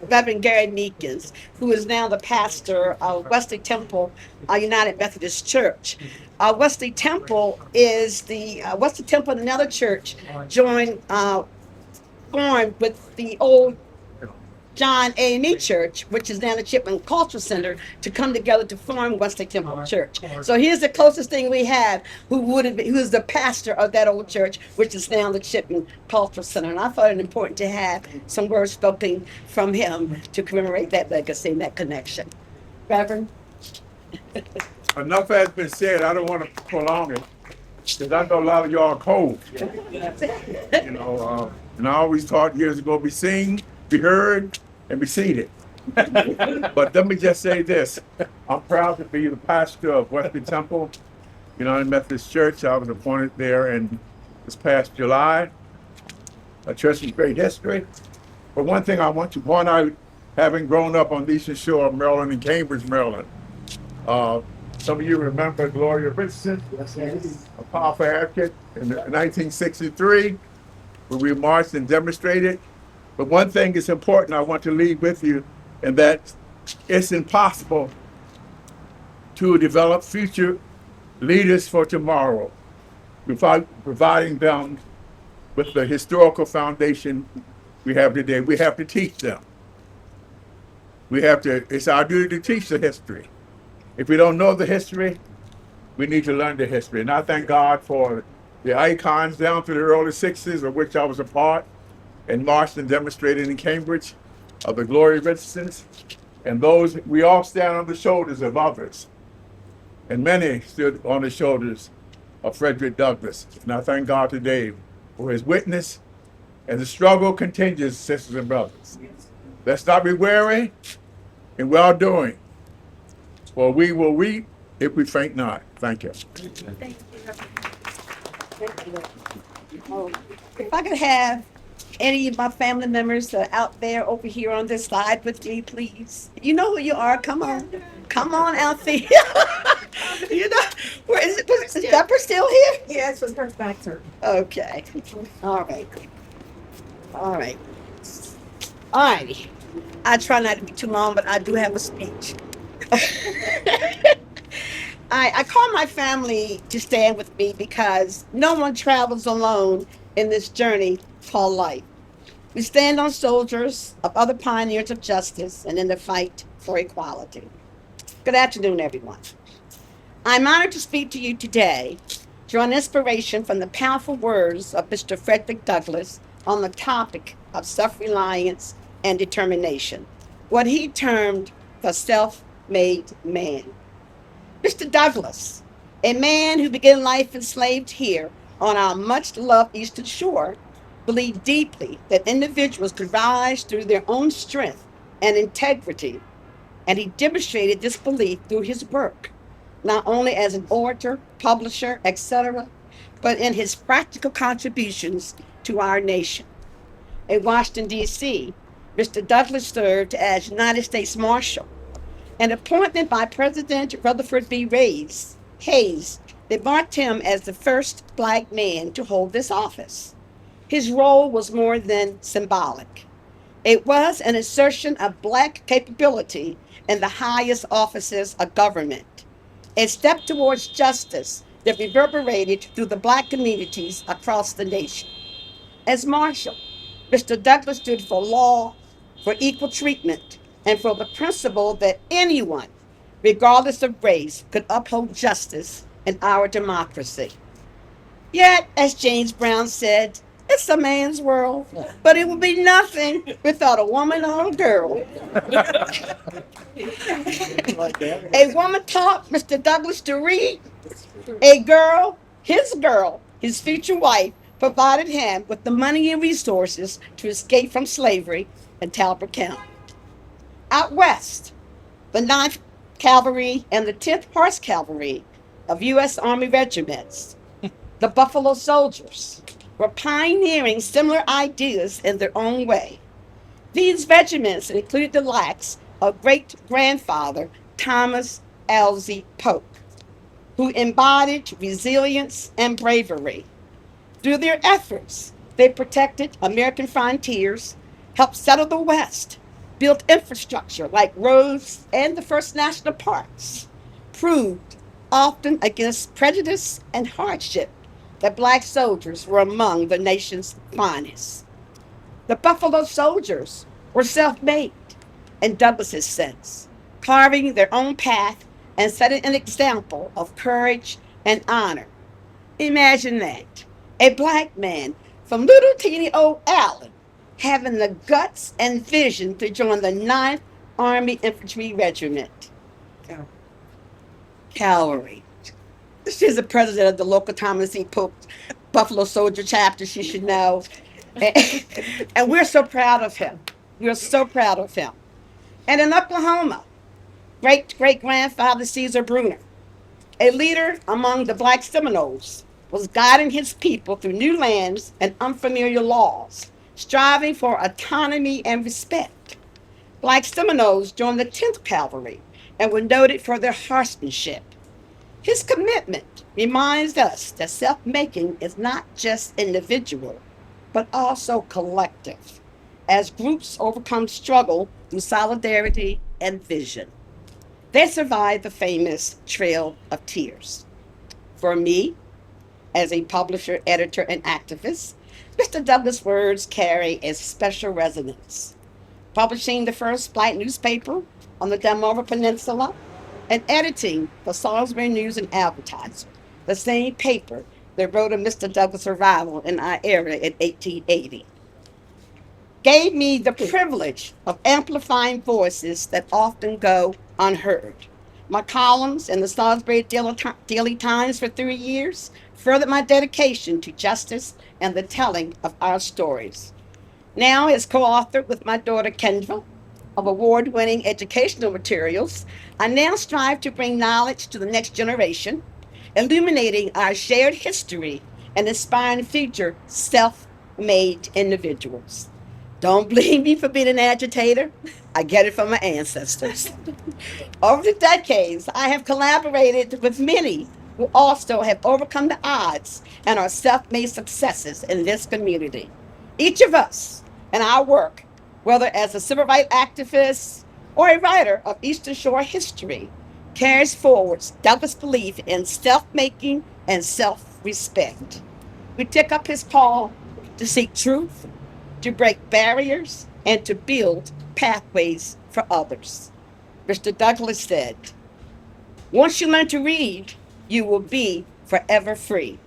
Reverend Gary Meekins, who is now the pastor of Wesley Temple United Methodist Church. Wesley Temple is the Wesley Temple and another church formed with the old John A&E Church, which is now the Chipman Cultural Center, to come together to form Wesley Temple Church. So here's the closest thing we have who's the pastor of that old church, which is now the Chipman Cultural Center. And I thought it important to have some words spoken from him to commemorate that legacy and that connection. Reverend? Enough has been said. I don't want to prolong it because I know a lot of y'all are cold. You know, and I always taught years ago, be seen, be heard, and be seated. But let me just say this. I'm proud to be the pastor of Wesley Temple United Methodist Church. I was appointed there in this past July. A church with great history. But one thing I want to point out, having grown up on the Eastern Shore of Maryland and Cambridge, Maryland, some of you remember Gloria Richardson, a powerful advocate in 1963, when we marched and demonstrated. But one thing is important I want to leave with you, and that it's impossible to develop future leaders for tomorrow without providing them with the historical foundation we have today. We have to teach them. It's our duty to teach the history. If we don't know the history, we need to learn the history. And I thank God for the icons down to the early 60s, of which I was a part, and marched and demonstrated in Cambridge, of the Gloria Richardsons. And those, we all stand on the shoulders of others. And many stood on the shoulders of Frederick Douglass. And I thank God today for his witness, and the struggle continues, sisters and brothers. Let's not be weary in well-doing, for we will reap if we faint not. Thank you. Thank you. If I could have any of my family members that are out there over here on this side with me, please. You know who you are. Come on. Come on, Alfie. You know, where is it? Is Pepper still here? Yes, it was her back, sir. Okay. All right. All right. All righty. I try not to be too long, but I do have a speech. I call my family to stand with me because no one travels alone in this journey called life. We stand on shoulders of other pioneers of justice and in the fight for equality. Good afternoon, everyone. I'm honored to speak to you today, drawing inspiration from the powerful words of Mr. Frederick Douglass on the topic of self-reliance and determination, what he termed the self-made man. Mr. Douglass, a man who began life enslaved here on our much-loved Eastern Shore, believed deeply that individuals could rise through their own strength and integrity, and he demonstrated this belief through his work, not only as an orator, publisher, etc., but in his practical contributions to our nation. In Washington, D.C., Mr. Douglass served as United States Marshal, an appointment by President Rutherford B. Hayes that marked him as the first Black man to hold this office. His role was more than symbolic. It was an assertion of Black capability in the highest offices of government, a step towards justice that reverberated through the Black communities across the nation. As Marshal, Mr. Douglass stood for law, for equal treatment, and for the principle that anyone, regardless of race, could uphold justice in our democracy. Yet, as James Brown said, it's a man's world, but it would be nothing without a woman or a girl. A woman taught Mr. Douglass to read. A girl, his future wife, provided him with the money and resources to escape from slavery in Talbot County. Out west, the 9th Cavalry and the 10th Horse Cavalry of U.S. Army regiments, the Buffalo Soldiers, were pioneering similar ideas in their own way. These regiments included the likes of great-grandfather Thomas Elsie Polk, who embodied resilience and bravery. Through their efforts, they protected American frontiers, helped settle the West, built infrastructure like roads and the first national parks, proved, often against prejudice and hardship, that Black soldiers were among the nation's finest. The Buffalo Soldiers were self-made, in Douglass's sense, carving their own path and setting an example of courage and honor. Imagine that. A Black man from little teeny old Allen having the guts and vision to join the 9th Army Infantry Regiment. Cavalry. She's the president of the local Thomas E. Polk Buffalo Soldier chapter, she should know. And we're so proud of him. We're so proud of him. And in Oklahoma, great-great-grandfather Caesar Bruner, a leader among the Black Seminoles, was guiding his people through new lands and unfamiliar laws, striving for autonomy and respect. Black Seminoles joined the 10th Cavalry and were noted for their horsemanship. His commitment reminds us that self-making is not just individual, but also collective, as groups overcome struggle through solidarity and vision. They survived the famous Trail of Tears. For me, as a publisher, editor, and activist, Mr. Douglass' words carry a special resonance. Publishing the first Black newspaper on the Delmarva Peninsula and editing the Salisbury News and Advertiser, the same paper that wrote of Mr. Douglass' arrival in our area in 1880, gave me the privilege of amplifying voices that often go unheard. My columns in the Salisbury Daily Times for 3 years furthered my dedication to justice and the telling of our stories. Now, as co-author with my daughter Kendra of award-winning educational materials, I now strive to bring knowledge to the next generation, illuminating our shared history and inspiring future self-made individuals. Don't blame me for being an agitator. I get it from my ancestors. Over the decades, I have collaborated with many who also have overcome the odds and are self-made successes in this community. Each of us in our work, whether as a civil rights activist or a writer of Eastern Shore history, carries forward Douglas' belief in self-making and self-respect. We take up his call to seek truth, to break barriers, and to build pathways for others. Mr. Douglas said, "Once you learn to read, you will be forever free."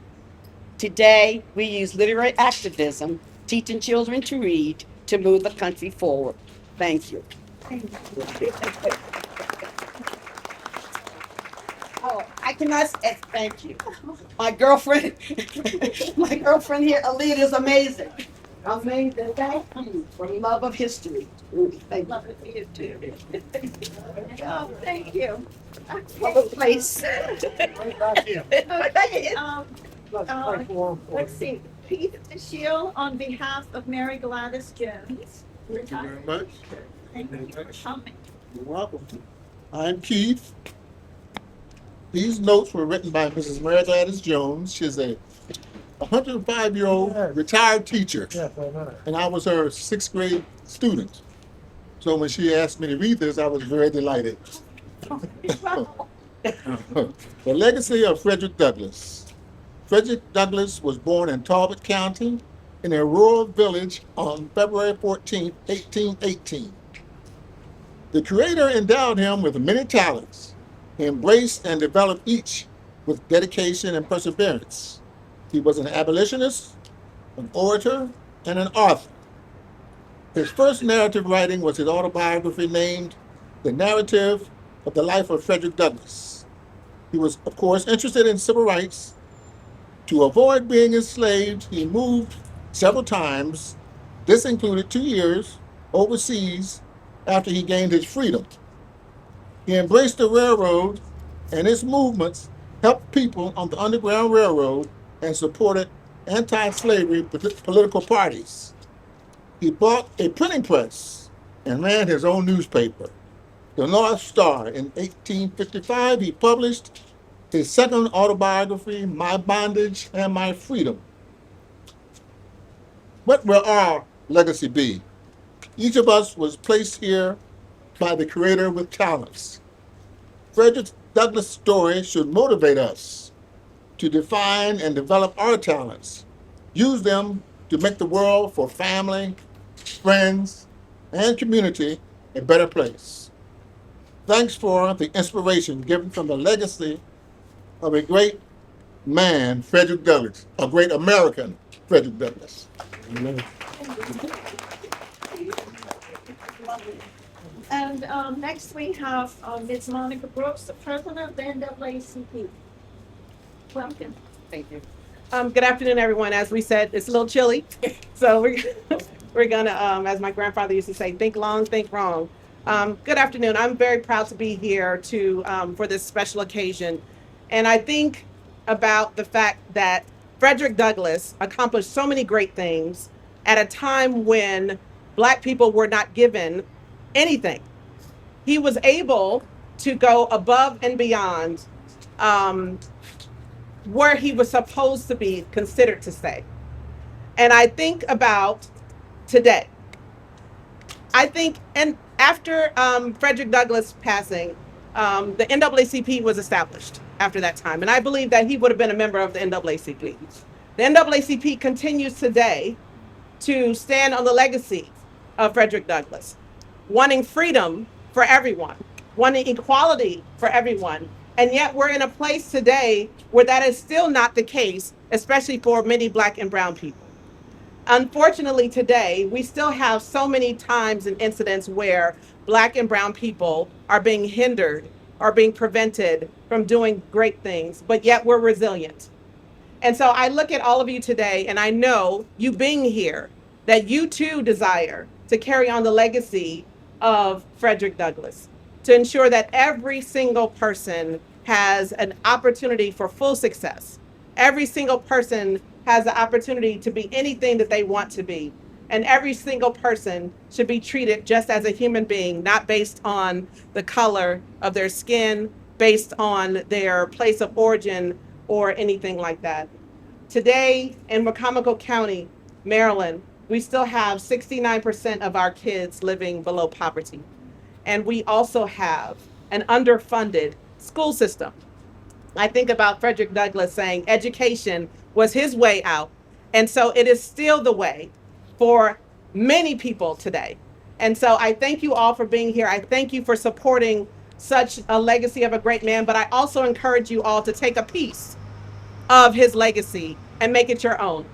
Today, we use literary activism, teaching children to read, to move the country forward. Thank you. Oh, I cannot say thank you. My girlfriend, my girlfriend here, Alita, is amazing. Amazing. Thank you for the love of history. Thank Love it for you too. Oh, thank you. you. Place. Okay, let's see, Pete DeShiel on behalf of Mary Gladys Jones. Thank you very much. Thank you for coming. You're welcome. I'm Keith. These notes were written by Mrs. Mary Gladys Jones. She's a 105-year-old retired teacher, and I was her 6th grade student. So when she asked me to read this, I was very delighted. The legacy of Frederick Douglass. Frederick Douglass was born in Talbot County in a rural village on February 14, 1818. The Creator endowed him with many talents. He embraced and developed each with dedication and perseverance. He was an abolitionist, an orator, and an author. His first narrative writing was his autobiography named The Narrative of the Life of Frederick Douglass. He was, of course, interested in civil rights. To avoid being enslaved, he moved several times. This included 2 years overseas after he gained his freedom. He embraced the railroad, and his movements helped people on the Underground Railroad and supported anti-slavery political parties. He bought a printing press and ran his own newspaper, the North Star. In 1855, he published his second autobiography, My Bondage and My Freedom. What will our legacy be? Each of us was placed here by the Creator with talents. Frederick Douglass' story should motivate us to define and develop our talents, use them to make the world for family, friends, and community a better place. Thanks for the inspiration given from the legacy of a great man, Frederick Douglass, a great American, Frederick Douglass. Amen. And next we have Ms. Monica Brooks, the president of the NAACP. Welcome. Thank you. Good afternoon, everyone. As we said, it's a little chilly, so we're gonna, as my grandfather used to say, think long, think wrong. Good afternoon. I'm very proud to be here for this special occasion, and I think about the fact that Frederick Douglass accomplished so many great things at a time when Black people were not given anything. He was able to go above and beyond where he was supposed to be considered to stay. And I think about today. I think, and after Frederick Douglass passing, the NAACP was established after that time. And I believe that he would have been a member of the NAACP. The NAACP continues today to stand on the legacy of Frederick Douglass, wanting freedom for everyone, wanting equality for everyone. And yet we're in a place today where that is still not the case, especially for many Black and brown people. Unfortunately, today, we still have so many times and incidents where Black and brown people are being hindered or being prevented from doing great things, but yet we're resilient. And so I look at all of you today, and I know you being here, that you too desire to carry on the legacy of Frederick Douglass, to ensure that every single person has an opportunity for full success. Every single person has the opportunity to be anything that they want to be. And every single person should be treated just as a human being, not based on the color of their skin, based on their place of origin, or anything like that. Today in Wacomico County, Maryland, we still have 69% of our kids living below poverty. And we also have an underfunded school system. I think about Frederick Douglass saying education was his way out. And so it is still the way for many people today. And so I thank you all for being here. I thank you for supporting such a legacy of a great man, but I also encourage you all to take a piece of his legacy and make it your own.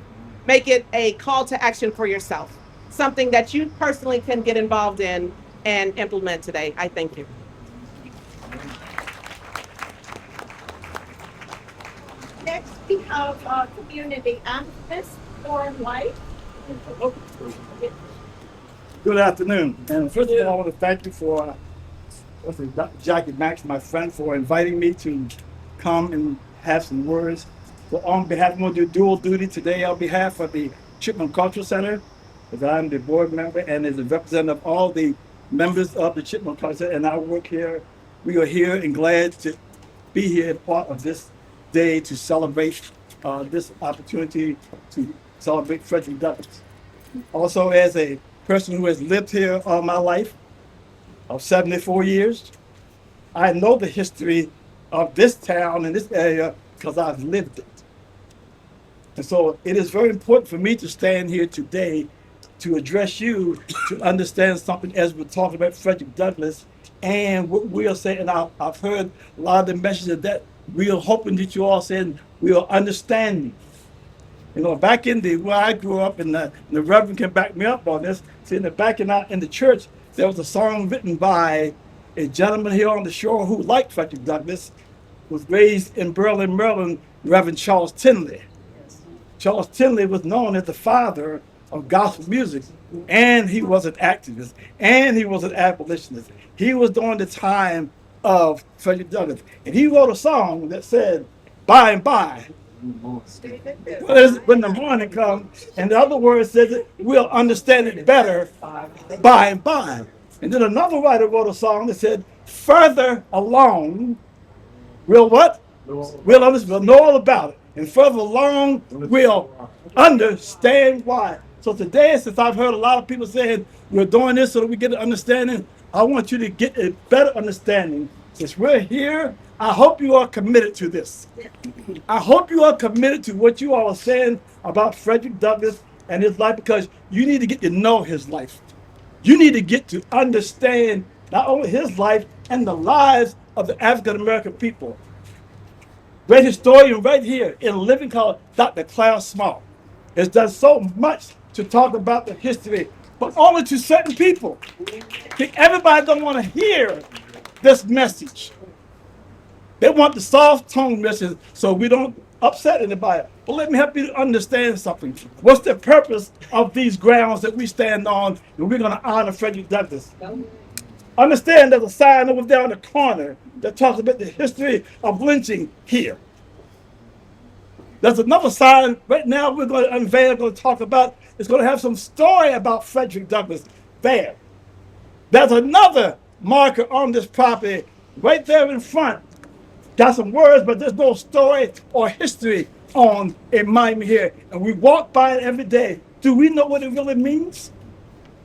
Make it a call to action for yourself, something that you personally can get involved in and implement today. I thank you. Next, we have community activist Lauren White. Good afternoon. And first of all, I want to thank you for Dr. Jackie Max, my friend, for inviting me to come and have some words. So on behalf, I'm going to do dual duty today on behalf of the Chipman Cultural Center, as I'm the board member and as a representative of all the members of the Chipman Cultural Center, and I work here. We are here and glad to be here, part of this day to celebrate this opportunity to celebrate Frederick Douglass. Also, as a person who has lived here all my life, of 74 years, I know the history of this town and this area because I've lived it. And so it is very important for me to stand here today to address you to understand something as we're talking about Frederick Douglass and what we are saying. And I've heard a lot of the messages that we are hoping that you all saying we are understanding. You know, back in where I grew up, and the Reverend can back me up on this, see, in the church, there was a song written by a gentleman here on the shore who liked Frederick Douglass, was raised in Berlin, Maryland, Reverend Charles Tinley. Charles Tinley was known as the father of gospel music, and he was an activist, and he was an abolitionist. He was during the time of Frederick Douglass, and he wrote a song that said, "By and by, when the morning comes," and the other word says it, we'll understand it better by and by. And then another writer wrote a song that said, "Further along, we'll what? We'll understand, we'll know all about it. And further along, we'll understand why." So today, since I've heard a lot of people saying we're doing this so that we get an understanding, I want you to get a better understanding. Since we're here, I hope you are committed to this. I hope you are committed to what you all are saying about Frederick Douglass and his life, because you need to get to know his life. You need to get to understand not only his life and the lives of the African American people. Great historian right here in living color, Dr. Claire Small, has done so much to talk about the history, but only to certain people. Everybody don't want to hear this message. They want the soft tone message so we don't upset anybody. But let me help you to understand something. What's the purpose of these grounds that we stand on and we're going to honor Frederick Douglass? Understand there's a sign over there in the corner that talks about the history of lynching here. There's another sign right now we're going to unveil, going to talk about. It's going to have some story about Frederick Douglass there. There's another marker on this property right there in front. Got some words, but there's no story or history on a monument here. And we walk by it every day. Do we know what it really means?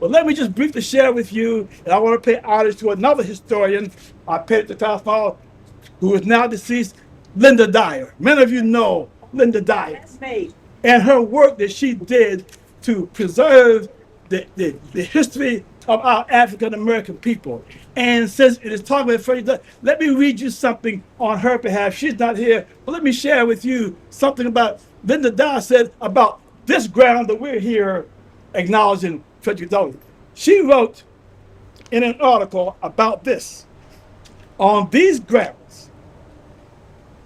Well, let me just briefly share with you, and I want to pay homage to another historian, I paid the Class Hall, who is now deceased, Linda Dyer. Many of you know Linda Dyer. That's me. And her work that she did to preserve the history of our African American people. And since it is talking about Frederick Douglass, let me read you something on her behalf. She's not here, but let me share with you something about Linda Dyer said about this ground that we're here acknowledging Frederick Douglass. She wrote in an article about this. On these grounds,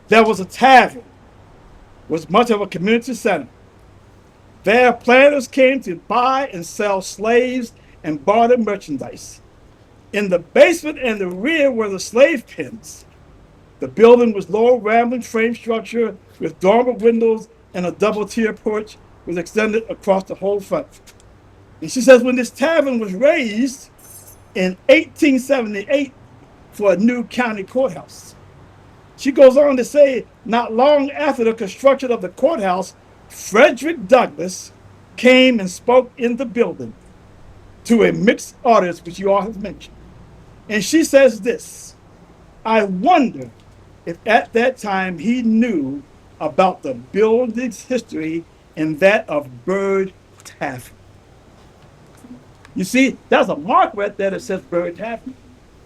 there was a tavern, was much of a community center. There, planters came to buy and sell slaves and barter merchandise. In the basement and the rear were the slave pens. The building was low, rambling frame structure with dormer windows, and a double-tier porch was extended across the whole front. And she says when this tavern was raised in 1878 for a new county courthouse. She goes on to say, not long after the construction of the courthouse, Frederick Douglass came and spoke in the building to a mixed audience, which you all have mentioned. And she says this, I wonder if at that time he knew about the building's history and that of Bird Taffy. You see, there's a mark right there that says Bird Taffy,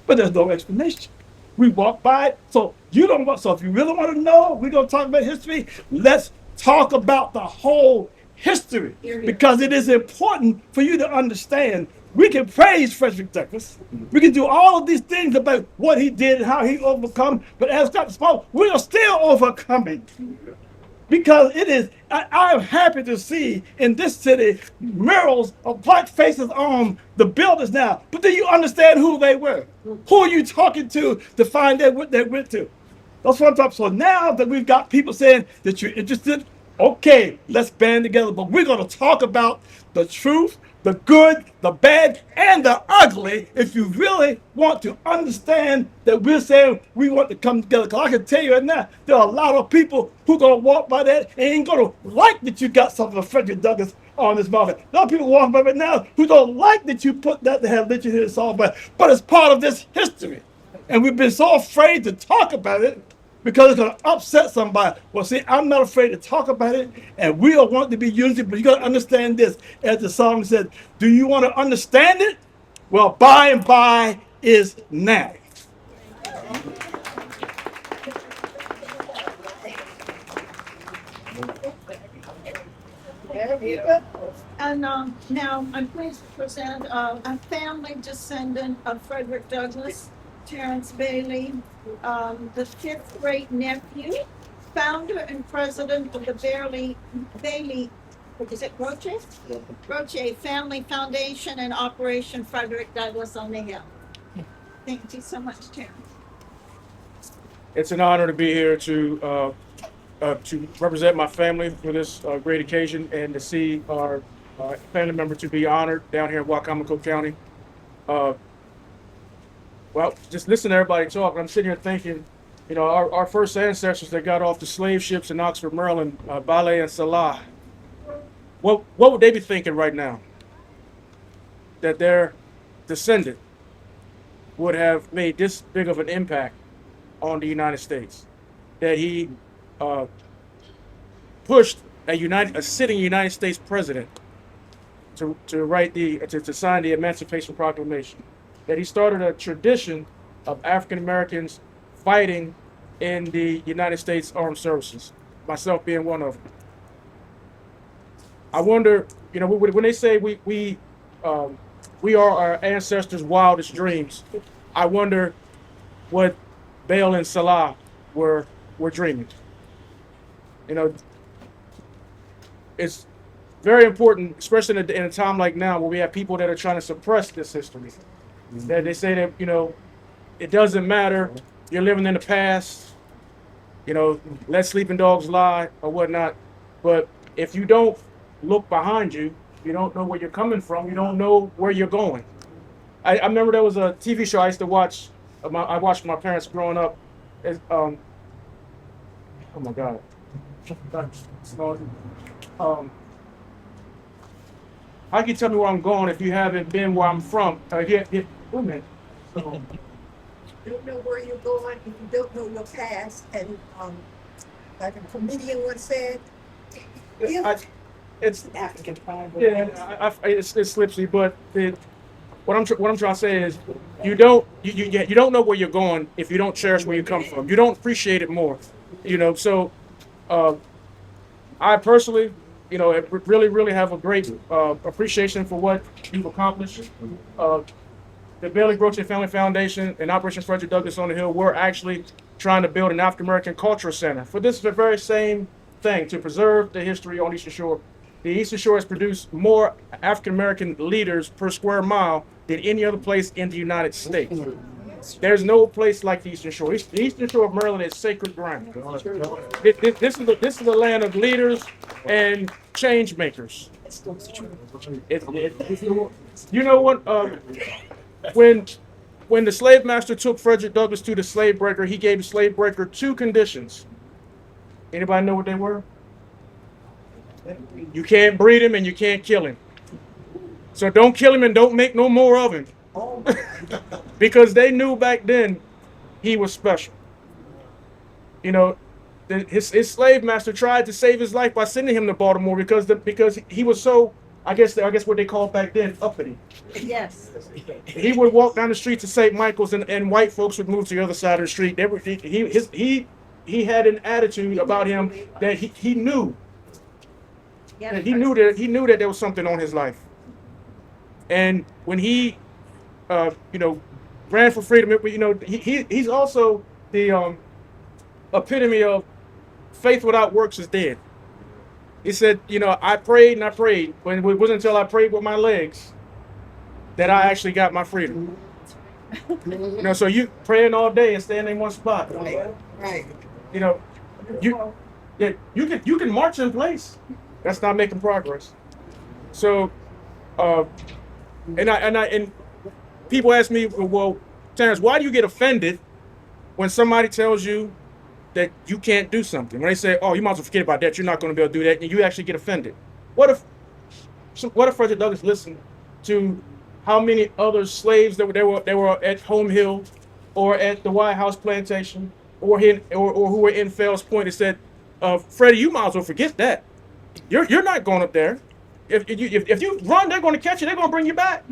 but there's no explanation. We walk by it, so you don't want. So if you really want to know, we're gonna talk about history. Let's talk about the whole history because it is important for you to understand. We can praise Frederick Douglass. We can do all of these things about what he did and how he overcome. But as Dr. Small, we are still overcoming. Because it is, I am happy to see in this city murals of black faces on the buildings now. But do you understand who they were? Who are you talking to find out what they went to? That's what I'm talking. So now that we've got people saying that you're interested, okay, let's band together. But we're going to talk about the truth, the good, the bad, and the ugly if you really want to understand that we're saying we want to come together. Because I can tell you right now, there are a lot of people who are going to walk by that and ain't going to like that you got something of Frederick Douglass on this mountain. A lot of people walking by right now who don't like that you put that to have literature here to solve, but it's part of this history. And we've been so afraid to talk about it because it's going to upset somebody. Well, see, I'm not afraid to talk about it, and we all want to be unity, but you got to understand this. As the song said, do you want to understand it? Well, by and by is now. And now I'm pleased to present a family descendant of Frederick Douglass, Terrence Bailey, the fifth great nephew, founder and president of the Bailey, what is it, Roche Family Foundation and Operation Frederick Douglass on the Hill. Thank you so much, Terrence. It's an honor to be here to represent my family for this great occasion and to see our family member to be honored down here in Wacomico County. Well, just listen to everybody talk. I'm sitting here thinking, you know, our first ancestors that got off the slave ships in Oxford, Maryland, Bale and Salah, what would they be thinking right now? That their descendant would have made this big of an impact on the United States, that he pushed a sitting United States president to sign the Emancipation Proclamation, that he started a tradition of African Americans fighting in the United States Armed Services, myself being one of them. I wonder, you know, when they say we are our ancestors' wildest dreams, I wonder what Bale and Salah were dreaming. You know, it's very important, especially in a time like now where we have people that are trying to suppress this history. That they say that, you know, it doesn't matter, you're living in the past, you know, let sleeping dogs lie or whatnot. But if you don't look behind you, you don't know where you're coming from, you don't know where you're going. I remember there was a TV show I used to watch. I watched my parents growing up. Oh my God. How can you tell me where I'm going if you haven't been where I'm from? Wait a minute. You don't know where you're going, and you don't know your past, and like a comedian once said, It's African pride. yeah, it slips me, but what I'm trying to say is you don't know where you're going if you don't cherish where you come from. You don't appreciate it more, you know. So I personally, you know, really have a great appreciation for what you've accomplished. The Bailey Roche Family Foundation and Operation Frederick Douglass on the Hill, we're actually trying to build an African American Cultural Center for this very same thing, to preserve the history on Eastern Shore. The Eastern Shore has produced more African American leaders per square mile than any other place in the United States. There's no place like the Eastern Shore. The Eastern Shore of Maryland is sacred ground. This is the land of leaders and change makers. You know what? When the slave master took Frederick Douglass to the slave breaker, he gave the slave breaker two conditions. Anybody know what they were? You can't breed him and you can't kill him. So don't kill him and don't make no more of him. Because they knew back then he was special. You know, his slave master tried to save his life by sending him to Baltimore because he was so, I guess what they called back then, uppity. Yes. He would walk down the street to St. Michael's and white folks would move to the other side of the street. He had an attitude about him that he knew. Yes. He knew that there was something on his life. And when he ran for freedom, he's also the epitome of faith without works is dead. He said, I prayed and I prayed, but it wasn't until I prayed with my legs that I actually got my freedom. So you praying all day and staying in one spot. Right. You can march in place. That's not making progress. So, and people ask me, well, Terrence, why do you get offended when somebody tells you that you can't do something? When they say, oh, you might as well forget about that, you're not going to be able to do that, and you actually get offended. What if Frederick Douglass listened to how many other slaves that were at Home Hill or at the White House plantation or who were in Fells Point and said, Freddie, you might as well forget that. You're not going up there. If you run, they're going to catch you. They're going to bring you back,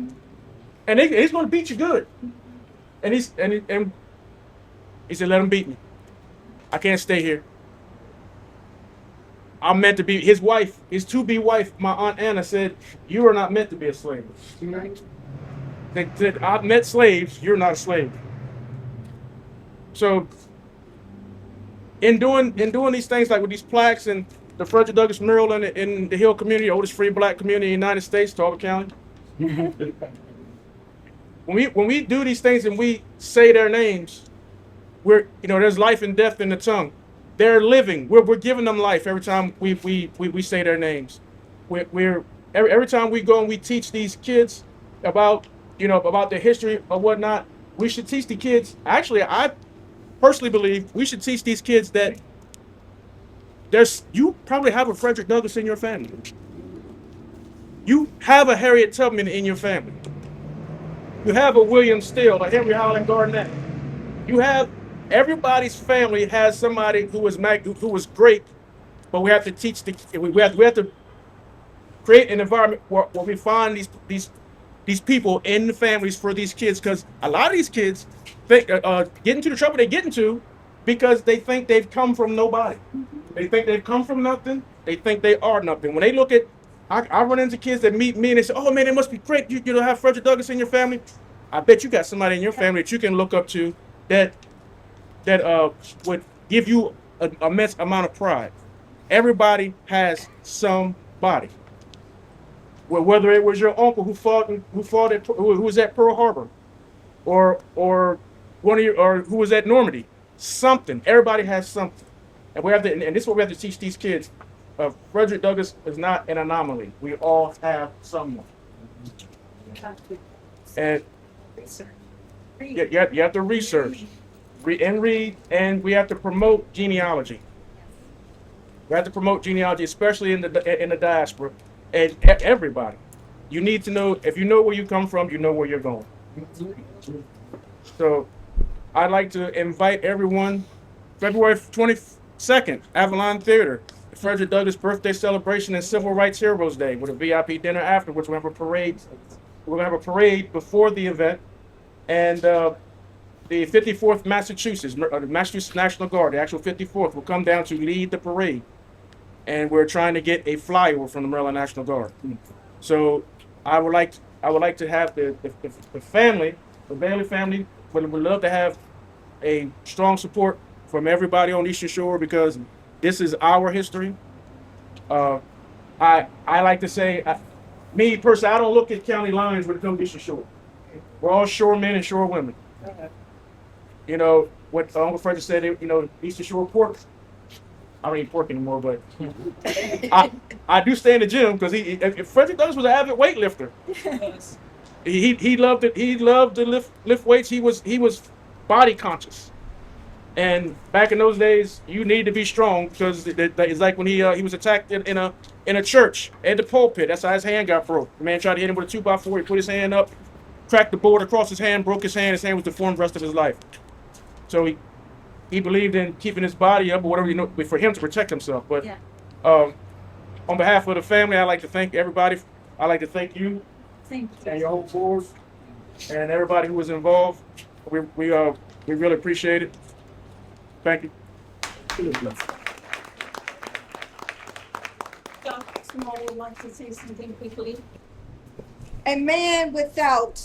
and he's going to beat you good. And he said, let him beat me. I can't stay here. I'm meant to be his wife. His to-be wife, my Aunt Anna, said, you are not meant to be a slave. They said, I've met slaves. You're not a slave. So, in doing these things like with these plaques and the Frederick Douglass mural in the Hill community, oldest free black community in the United States, Talbot County. When we do these things and we say their names, there's life and death in the tongue. They're living. We're giving them life every time we say their names. Every time we go and we teach these kids about the history or whatnot, we should teach the kids. Actually, I personally believe we should teach these kids that you probably have a Frederick Douglass in your family. You have a Harriet Tubman in your family. You have a William Steele, a Henry Highland Garnett. Everybody's family has somebody who was great, but we have to teach we have to create an environment where we find these people in the families for these kids, because a lot of these kids get into the trouble they get into because they think they've come from nobody. They think they've come from nothing. They think they are nothing. When they look at, I run into kids that meet me and they say, oh man, it must be great. You have Frederick Douglass in your family. I bet you got somebody in your family that you can look up to that would give you an immense amount of pride. Everybody has somebody. Whether it was your uncle who was at Pearl Harbor, or who was at Normandy, something. Everybody has something, and this is what we have to teach these kids. Frederick Douglass is not an anomaly. We all have someone, and you have to research. Read, and we have to promote genealogy. We have to promote genealogy, especially in the diaspora, and everybody. You need to know, if you know where you come from, you know where you're going. So, I'd like to invite everyone, February 22nd, Avalon Theater, the Frederick Douglass birthday celebration and Civil Rights Heroes Day, with a VIP dinner afterwards. We'll have a parade. We're gonna have a parade before the event, and the 54th Massachusetts National Guard, the actual 54th, will come down to lead the parade. And we're trying to get a flyover from the Maryland National Guard. So I would like to have the family, the Bailey family, would love to have a strong support from everybody on Eastern Shore, because this is our history. I like to say, me personally, I don't look at county lines when it comes to Eastern Shore. We're all shore men and shore women. What Uncle Frederick said, Eastern Shore pork. I don't eat pork anymore, but I do stay in the gym, because if Frederick Douglass was an avid weightlifter. He loved it. He loved to lift weights. He was body conscious. And back in those days, you need to be strong, because it's like when he was attacked in in a church at the pulpit. That's how his hand got broke. The man tried to hit him with a 2x4. He put his hand up, cracked the board across his hand, broke his hand. His hand was deformed the rest of his life. So he believed in keeping his body up or whatever, for him to protect himself. But on behalf of the family, I'd like to thank everybody. I'd like to thank you and your whole board and everybody who was involved. We really appreciate it. Thank you. Dr. Small would like to say something quickly. A man without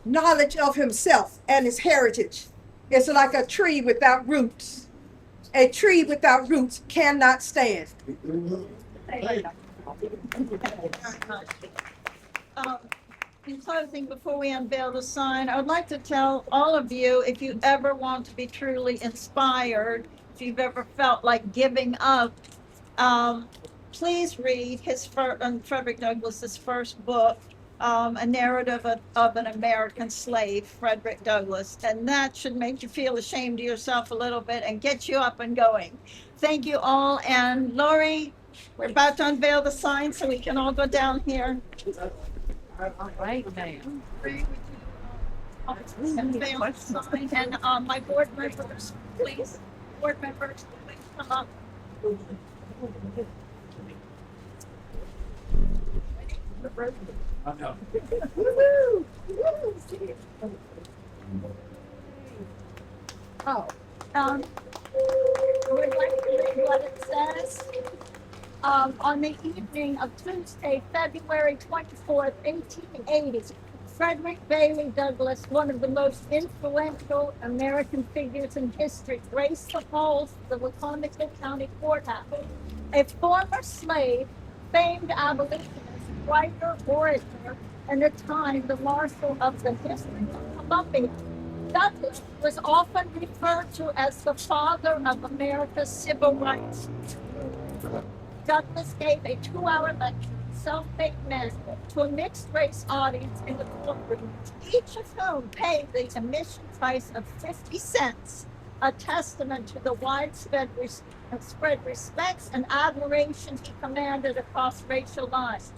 knowledge of himself and his heritage is like a tree without roots. A tree without roots cannot stand. In closing, before we unveil the sign, I would like to tell all of you, if you ever want to be truly inspired, if you've ever felt like giving up, please read Frederick Douglass's first book, A Narrative of an American Slave, Frederick Douglass. And that should make you feel ashamed of yourself a little bit and get you up and going. Thank you all. And Lori, we're about to unveil the sign so we can all go down here. All right, ma'am. Unveil the sign. And my board members, please, come up. We'd like to read what it says. On the evening of Tuesday, February 24th, 1880, Frederick Bailey Douglass, one of the most influential American figures in history, graced the halls of the Wacomico County Courthouse. A former slave, famed abolitionist, writer, orator, and at time the marshal of the District of Columbia, Douglass was often referred to as the father of America's civil rights. Douglass gave a 2-hour lecture, Self-Made Men, to a mixed-race audience in the courtroom, each of whom paid the admission price of 50 cents, a testament to the widespread respects and admiration he commanded across racial lines.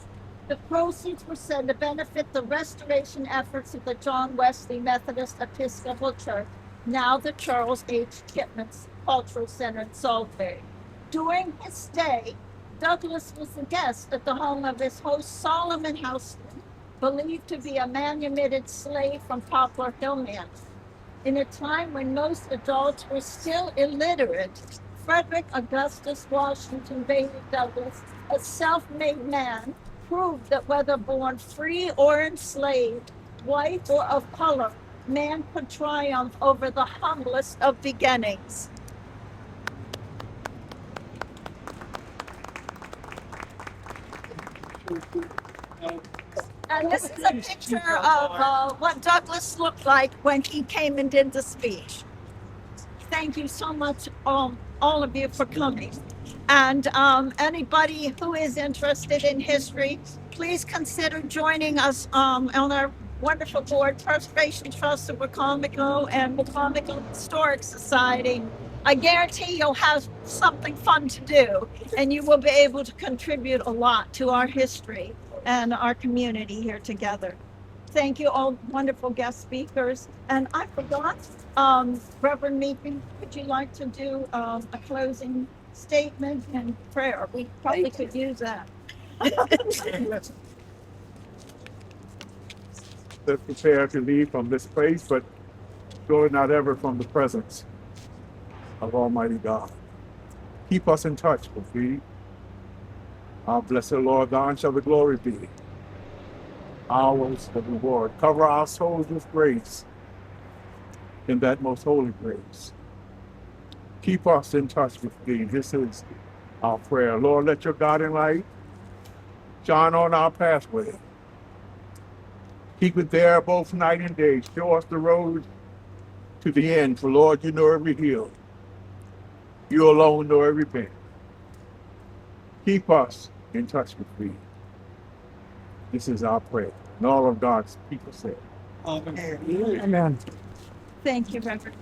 The proceeds were said to benefit the restoration efforts of the John Wesley Methodist Episcopal Church, now the Charles H. Chipman Cultural Center in Salisbury. During his stay, Douglass was a guest at the home of his host Solomon Houston, believed to be a manumitted slave from Poplar Hill, Maryland. In a time when most adults were still illiterate, Frederick Augustus Washington Bailey Douglass, a self-made man, proved that whether born free or enslaved, white or of color, man could triumph over the humblest of beginnings. And this is a picture of what Douglass looked like when he came and did the speech. Thank you so much, all of you, for coming. And anybody who is interested in history, please consider joining us on our wonderful board, Preservation Trust of Wacomico and Wacomico Historic Society. I guarantee you'll have something fun to do, and you will be able to contribute a lot to our history and our community here together. Thank you, all wonderful guest speakers. And I forgot, Reverend Meekin, would you like to do a closing statement and prayer? We probably could use that. Let's prepare to leave from this place, but go not ever from the presence of Almighty God. Keep us in touch, we. Our blessed Lord, thine shall the glory be. Ours the reward. Cover our souls with grace in that most holy grace. Keep us in touch with thee. This is our prayer. Lord, let your guiding light shine on our pathway. Keep it there both night and day. Show us the road to the end. For Lord, you know every hill. You alone know every bend. Keep us in touch with thee. This is our prayer. And all of God's people say, Amen. Amen. Thank you, Reverend.